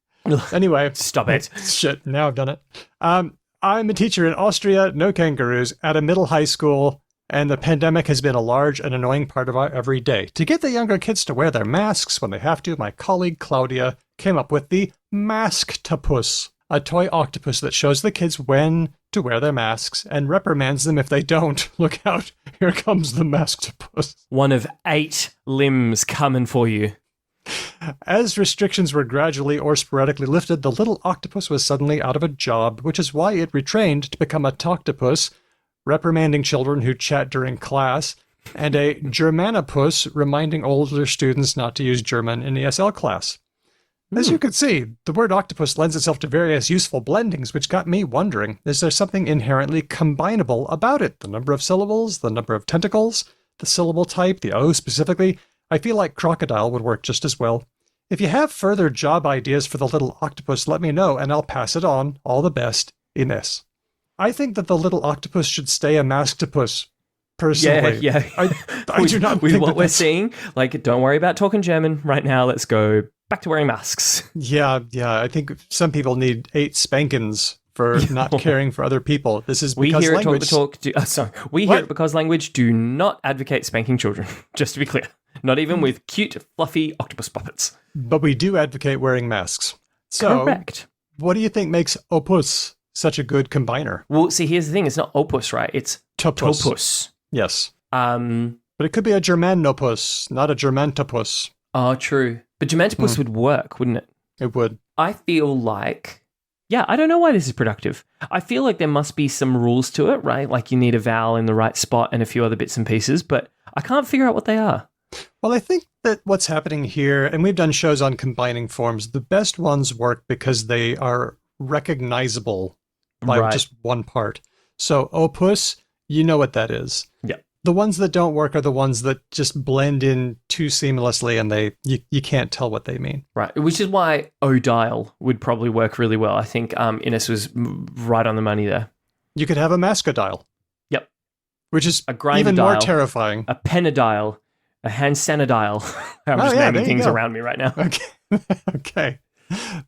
Anyway. Stop it. Shit, now I've done it. I'm a teacher in Austria, no kangaroos, at a middle high school, and the pandemic has been a large and annoying part of our everyday. To get the younger kids to wear their masks when they have to, my colleague Claudia came up with the Masktopus, a toy octopus that shows the kids when to wear their masks and reprimands them if they don't. Look out, here comes the Masktopus. One of 8 limbs coming for you. As restrictions were gradually or sporadically lifted, the little octopus was suddenly out of a job, which is why it retrained to become a Toctopus, reprimanding children who chat during class, and a Germanopus, reminding older students not to use German in ESL class. As you can see, the word octopus lends itself to various useful blendings, which got me wondering, is there something inherently combinable about it? The number of syllables, the number of tentacles, the syllable type, the O specifically? I feel like crocodile would work just as well. If you have further job ideas for the little octopus, let me know and I'll pass it on. All the best, Ines. I think that the little octopus should stay a masktopus, personally. Yeah. I do not with think what we're seeing, like, don't worry about talking German right now. Let's go back to wearing masks. Yeah. I think some people need 8 spankings for not caring for other people. This is because here language... at Talk the Talk... We here at Because Language do not advocate spanking children, just to be clear. Not even with cute, fluffy octopus puppets. But we do advocate wearing masks. So, correct. What do you think makes opus such a good combiner? Well, see, here's the thing. It's not opus, right? It's topus. Yes. But it could be a Germanopus, not a Germantopus. Oh, true. But Germantopus would work, wouldn't it? It would. I feel like... Yeah, I don't know why this is productive. I feel like there must be some rules to it, right? Like you need a vowel in the right spot and a few other bits and pieces, but I can't figure out what they are. Well, I think that what's happening here, and we've done shows on combining forms, the best ones work because they are recognizable by just one part. So opus, you know what that is. Yeah. The ones that don't work are the ones that just blend in too seamlessly and you can't tell what they mean. Right. Which is why Odile would probably work really well. I think Ines was right on the money there. You could have a mascodile. Yep. Which is a grindodile, even more terrifying. A penadile. A hand sanidile. I'm just naming things around me right now. Okay.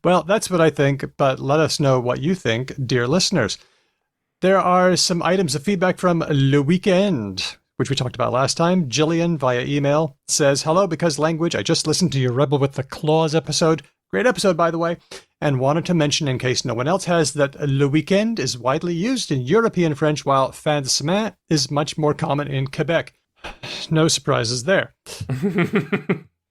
Well, that's what I think, but let us know what you think, dear listeners. There are some items of feedback from Le Weekend, which we talked about last time. Jillian, via email, says, hello, Because Language. I just listened to your Rebel with the Claws episode. Great episode, by the way. And wanted to mention, in case no one else has, that Le Weekend is widely used in European French, while fin de semaine is much more common in Quebec. No surprises there.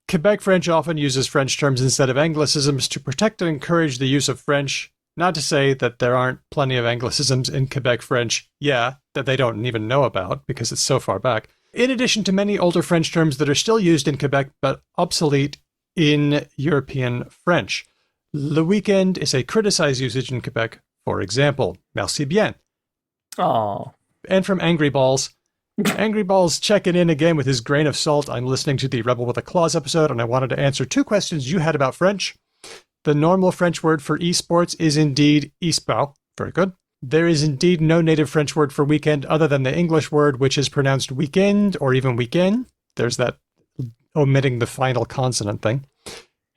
Quebec French often uses French terms instead of Anglicisms to protect and encourage the use of French. Not to say that there aren't plenty of Anglicisms in Quebec French, that they don't even know about because it's so far back. In addition to many older French terms that are still used in Quebec but obsolete in European French. Le weekend is a criticized usage in Quebec. For example, merci bien. Oh. And from Angry Balls. Angry Balls checking in again with his grain of salt. I'm listening to the Rebel with a Claws episode, and I wanted to answer 2 questions you had about French. The normal French word for esports is indeed esport. Very good. There is indeed no native French word for weekend other than the English word, which is pronounced weekend or even weekend. There's that omitting the final consonant thing.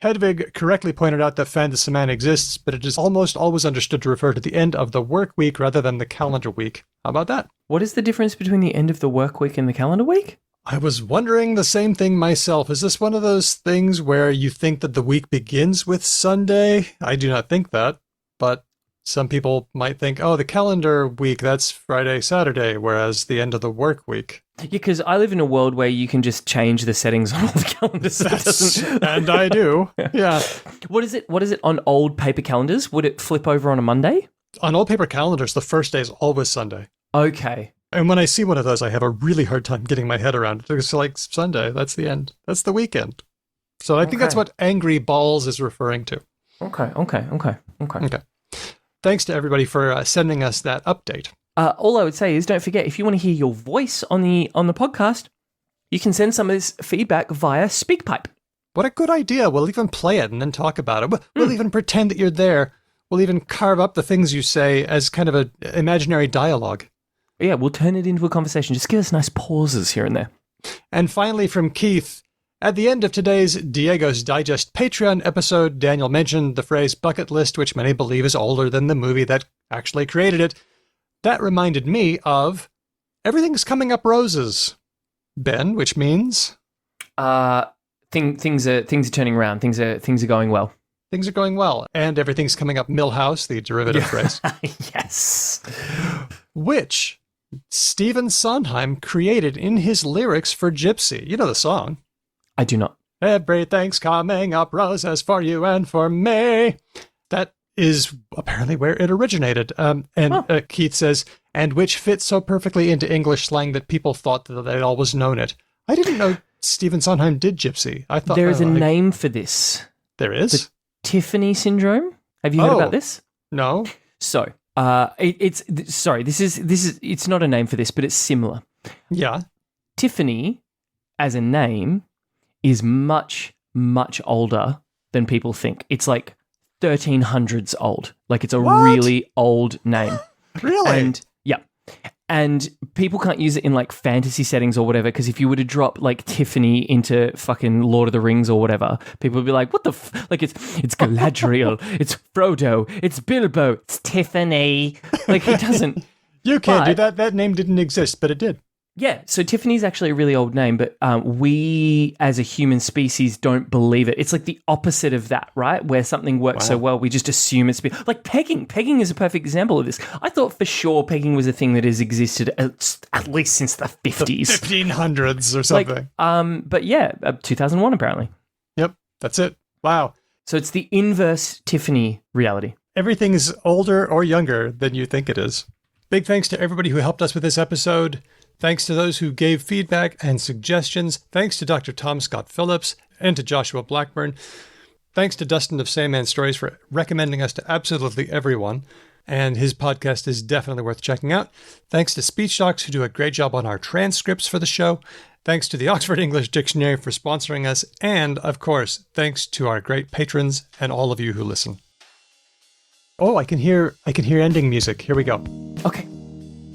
Hedvig correctly pointed out that fin de semaine exists, but it is almost always understood to refer to the end of the work week rather than the calendar week. How about that? What is the difference between the end of the work week and the calendar week? I was wondering the same thing myself. Is this one of those things where you think that the week begins with Sunday? I do not think that, but some people might think, oh, the calendar week, that's Friday, Saturday, whereas the end of the work week. Yeah, because I live in a world where you can just change the settings on all the calendars. And I do, yeah. What is it on old paper calendars? Would it flip over on a Monday? On old paper calendars, the first day is always Sunday. Okay. And when I see one of those, I have a really hard time getting my head around it. It's like Sunday, that's the end. That's the weekend. So I think that's what Angry Balls is referring to. Okay. Thanks to everybody for sending us that update. All I would say is don't forget, if you want to hear your voice on the podcast, you can send some of this feedback via SpeakPipe. What a good idea. We'll even play it and then talk about it. We'll even pretend that you're there. We'll even carve up the things you say as kind of an imaginary dialogue. Yeah, we'll turn it into a conversation. Just give us nice pauses here and there. And finally from Keith, at the end of today's Diego's Digest Patreon episode, Daniel mentioned the phrase bucket list, which many believe is older than the movie that actually created it. That reminded me of everything's coming up roses, Ben, which means things are turning around. Things are going well. Things are going well, and everything's coming up Millhouse, the derivative phrase. Yes. Which Stephen Sondheim created in his lyrics for Gypsy. You know the song. I do not. Everything's coming up roses for you and for me. That is apparently where it originated. Keith says, and which fits so perfectly into English slang that people thought that they'd always known it. I didn't know Stephen Sondheim did Gypsy. I thought there is a name for this. There is? The Tiffany syndrome. Have you heard about this? No. So, it's not a name for this, but it's similar. Yeah. Tiffany, as a name, is much, much older than people think. It's like 1300s old. Like it's a really old name. Really? And people can't use it in like fantasy settings or whatever, because if you were to drop like Tiffany into fucking Lord of the Rings or whatever, people would be like, what the like it's Galadriel, it's Frodo, it's Bilbo, it's Tiffany. Like it doesn't. You can't do that. That name didn't exist, but it did. Yeah, so Tiffany's actually a really old name, but we as a human species don't believe it. It's like the opposite of that, right? Where something works so well, we just assume it's... Like pegging. Pegging is a perfect example of this. I thought for sure pegging was a thing that has existed at least since the 50s. The 1500s or something. But yeah, 2001 apparently. Yep, that's it. Wow. So it's the inverse Tiffany reality. Everything is older or younger than you think it is. Big thanks to everybody who helped us with this episode. Thanks to those who gave feedback and suggestions. Thanks to Dr. Thom Scott-Phillips and to Joshua Blackburn. Thanks to Dustin of Sandman Stories for recommending us to absolutely everyone. And his podcast is definitely worth checking out. Thanks to Speech Docs, who do a great job on our transcripts for the show. Thanks to the Oxford English Dictionary for sponsoring us. And, of course, thanks to our great patrons and all of you who listen. Oh, I can hear ending music. Here we go. Okay.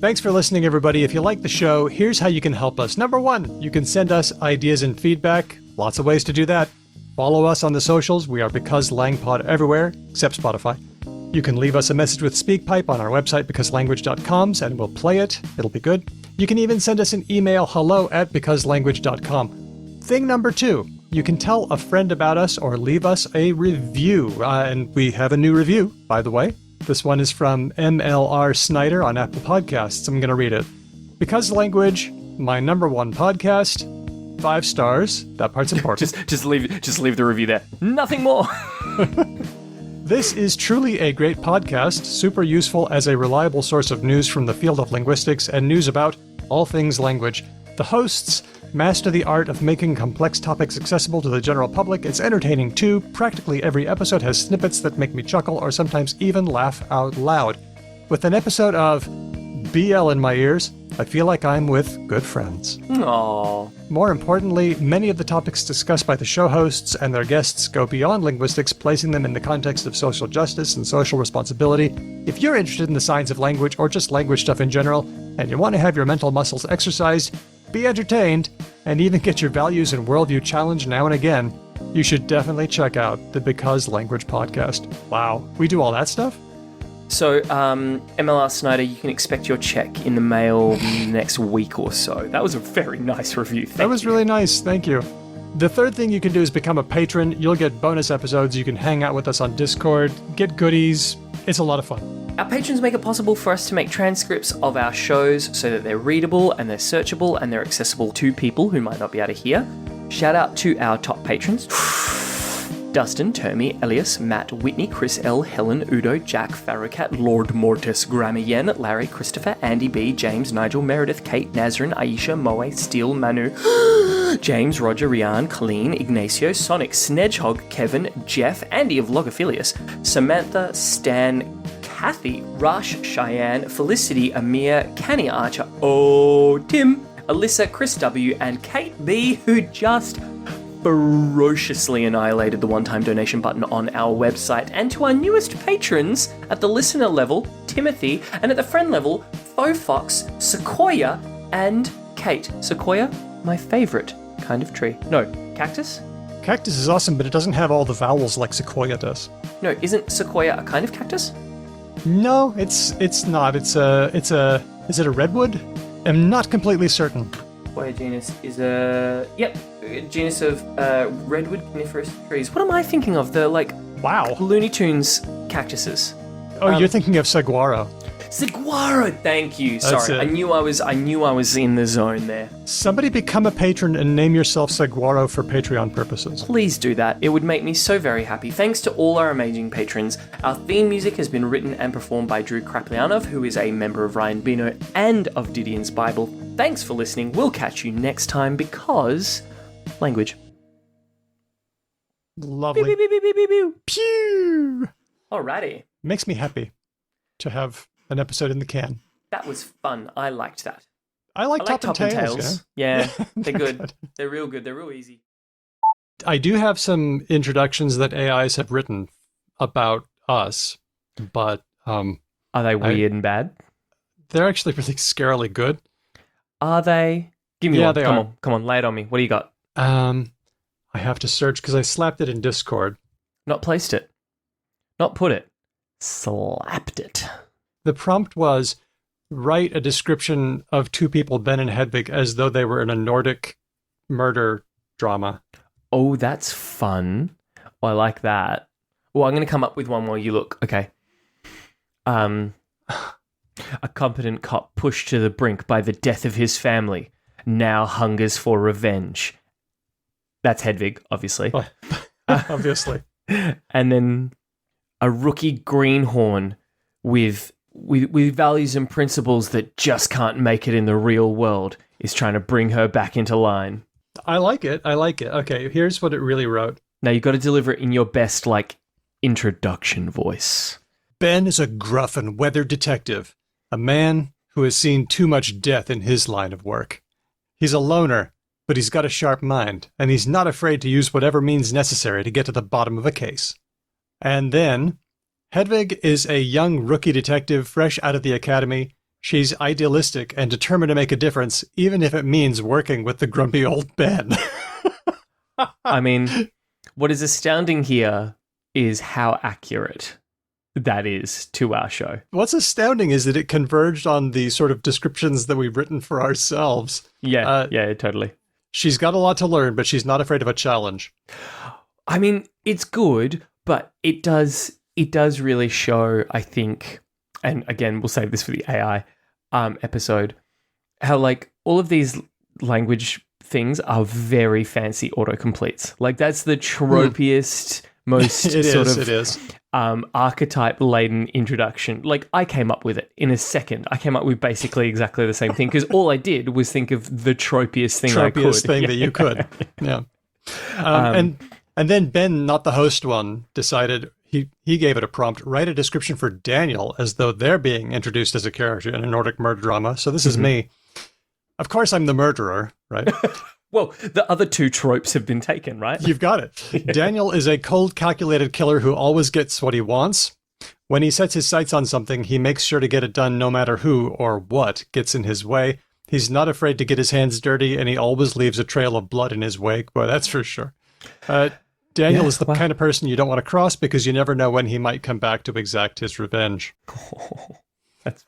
Thanks for listening, everybody. If you like the show, here's how you can help us. Number one, you can send us ideas and feedback. Lots of ways to do that. Follow us on the socials. We are BecauseLangPod everywhere, except Spotify. You can leave us a message with SpeakPipe on our website, becauselanguage.com, and we'll play it. It'll be good. You can even send us an email, hello@becauselanguage.com. Thing number two, you can tell a friend about us or leave us a review. And we have a new review, by the way. This one is from MLR Snyder on Apple Podcasts. I'm going to read it. Because Language, my number one podcast, 5 stars. That part's important. just leave the review there. Nothing more. This is truly a great podcast, super useful as a reliable source of news from the field of linguistics and news about all things language. The hosts master the art of making complex topics accessible to the general public. It's entertaining too. Practically every episode has snippets that make me chuckle or sometimes even laugh out loud. With an episode of BL in my ears, I feel like I'm with good friends. Aww. More importantly, many of the topics discussed by the show hosts and their guests go beyond linguistics, placing them in the context of social justice and social responsibility. If you're interested in the science of language or just language stuff in general, and you want to have your mental muscles exercised, be entertained, and even get your values and worldview challenged now and again, you should definitely check out the Because Language podcast. Wow, we do all that stuff? So, MLR Snyder, you can expect your check in the mail next week or so. That was a very nice review. That was really nice. Thank you. The third thing you can do is become a patron. You'll get bonus episodes. You can hang out with us on Discord, get goodies. It's a lot of fun. Our patrons make it possible for us to make transcripts of our shows so that they're readable and they're searchable and they're accessible to people who might not be able to hear. Shout out to our top patrons. Dustin, Termy, Elias, Matt, Whitney, Chris L, Helen, Udo, Jack, Farracat, Lord Mortis, Grammar Yen, Larry, Christopher, Andy B, James, Nigel, Meredith, Kate, Nazrin, Aisha, Moe, Steele, Manu, James, Roger, Rian, Colleen, Ignacio, Sonic, Snedgehog, Kevin, Jeff, Andy of Logophilius, Samantha, Stan, Kathy, Rush, Cheyenne, Felicity, Amir, Canny Archer, Tim, Alyssa, Chris W, and Kate B, who just ferociously annihilated the one-time donation button on our website, and to our newest patrons at the listener level, Timothy, and at the friend level, Fofox, Sequoia, and Kate. Sequoia, my favourite kind of tree. No, cactus? Cactus is awesome, but it doesn't have all the vowels like sequoia does. No, isn't sequoia a kind of cactus? No, it's not. Is it a redwood? I'm not completely certain. Sequoia genus is a genus of redwood coniferous trees. What am I thinking of? The wow, Looney Tunes cactuses. Oh, you're thinking of saguaro. Saguaro, thank you. That's Sorry, it. I knew I was in the zone there. Somebody become a patron and name yourself Saguaro for Patreon purposes. Please do that. It would make me so very happy. Thanks to all our amazing patrons. Our theme music has been written and performed by Drew Kraplianov, who is a member of Ryan Bino and of Didion's Bible. Thanks for listening. We'll catch you next time because language. Lovely. Pew, pew, pew, pew, pew, pew. Pew! Alrighty. Makes me happy to have an episode in the can. That was fun. I liked that. I like Top and Tails. Yeah, they're good. They're real good. They're real easy. I do have some introductions that AIs have written about us, but are they weird and bad? They're actually really scarily good. Are they? Give me one. They Come are. on. Come on. Lay it on me. What do you got? I have to search because I slapped it in Discord. Not placed it. Not put it. Slapped it. The prompt was, write a description of two people, Ben and Hedvig, as though they were in a Nordic murder drama. Oh, that's fun. Oh, I like that. Well, I'm going to come up with one while you look. Okay. A competent cop pushed to the brink by the death of his family now hungers for revenge. That's Hedvig, obviously. Obviously. And then a rookie greenhorn with values and principles that just can't make it in the real world is trying to bring her back into line. I like it. Okay, here's what it really wrote. Now you've got to deliver it in your best, introduction voice. Ben is a gruff and weathered detective, a man who has seen too much death in his line of work. He's a loner, but he's got a sharp mind, and he's not afraid to use whatever means necessary to get to the bottom of a case. And then, Hedvig is a young rookie detective fresh out of the academy. She's idealistic and determined to make a difference, even if it means working with the grumpy old Ben. I mean, what is astounding here is how accurate that is to our show. What's astounding is that it converged on the sort of descriptions that we've written for ourselves. Yeah, totally. She's got a lot to learn, but she's not afraid of a challenge. I mean, it's good, but it does really show, I think, and again, we'll save this for the AI episode, how all of these language things are very fancy autocompletes. That's the tropiest, most it sort is, of it is. Archetype-laden introduction. I came up with it in a second. I came up with basically exactly the same thing because all I did was think of the tropiest thing I could. Tropiest thing that you could. Yeah. And then Ben, not the host one, decided he gave it a prompt, write a description for Daniel as though they're being introduced as a character in a Nordic murder drama. So this is me. Of course, I'm the murderer, right? Well, the other two tropes have been taken, right? You've got it. Daniel is a cold, calculated killer who always gets what he wants. When he sets his sights on something, he makes sure to get it done no matter who or what gets in his way. He's not afraid to get his hands dirty, and he always leaves a trail of blood in his wake. Boy, that's for sure. Daniel is the kind of person you don't want to cross because you never know when he might come back to exact his revenge. Oh, that's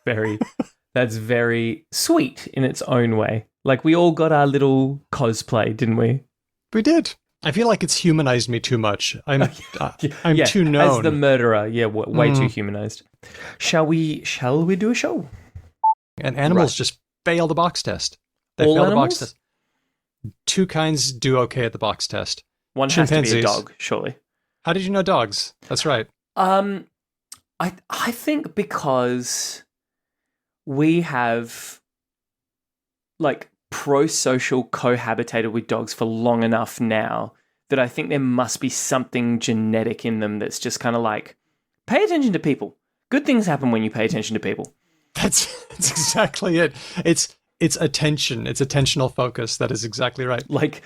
very sweet in its own way. Like, we all got our little cosplay, didn't we? We did. I feel like it's humanized me too much. I'm too known. As the murderer, way too humanized. Shall we do a show? And animals just fail the box test. They all fail animals? the box test. Two kinds do okay at the box test. One has to be a dog, surely. How did you know dogs? That's right. I think because we have like pro-social cohabitated with dogs for long enough now that I think there must be something genetic in them that's just kind of like, pay attention to people. Good things happen when you pay attention to people. That's exactly it. It's attention. It's attentional focus. That is exactly right. Like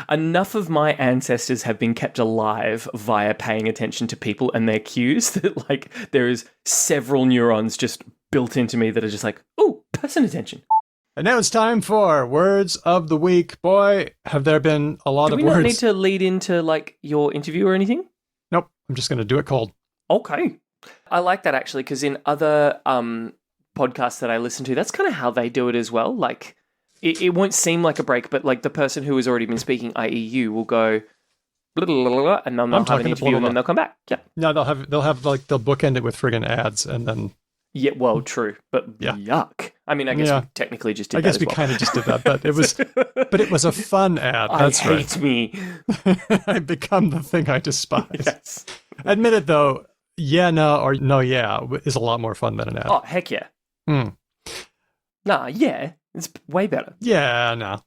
enough of my ancestors have been kept alive via paying attention to people and their cues that like there is several neurons just built into me that are just like, oh, person attention. And now it's time for Words of the Week. Boy, have there been a lot of words. Do we not need to lead into like your interview or anything? Nope. I'm just going to do it cold. Okay. I like that actually because in other podcasts that I listen to, that's kind of how they do it as well. Like, it won't seem like a break, but like the person who has already been speaking, i.e. you, will go blah, blah, blah, blah, and then they'll have an interview and then they'll come back. Yeah. No, they'll bookend it with friggin' ads and then. Yeah, well, true, but yuck. I mean, I guess we technically just did that. I guess we kind of just did that, but it was a fun ad. That's I hate me. I become the thing I despise. Yes. Admit it though. Yeah, no, or no, yeah is a lot more fun than an ad. Oh, heck yeah. Nah, yeah, it's way better. Yeah, no.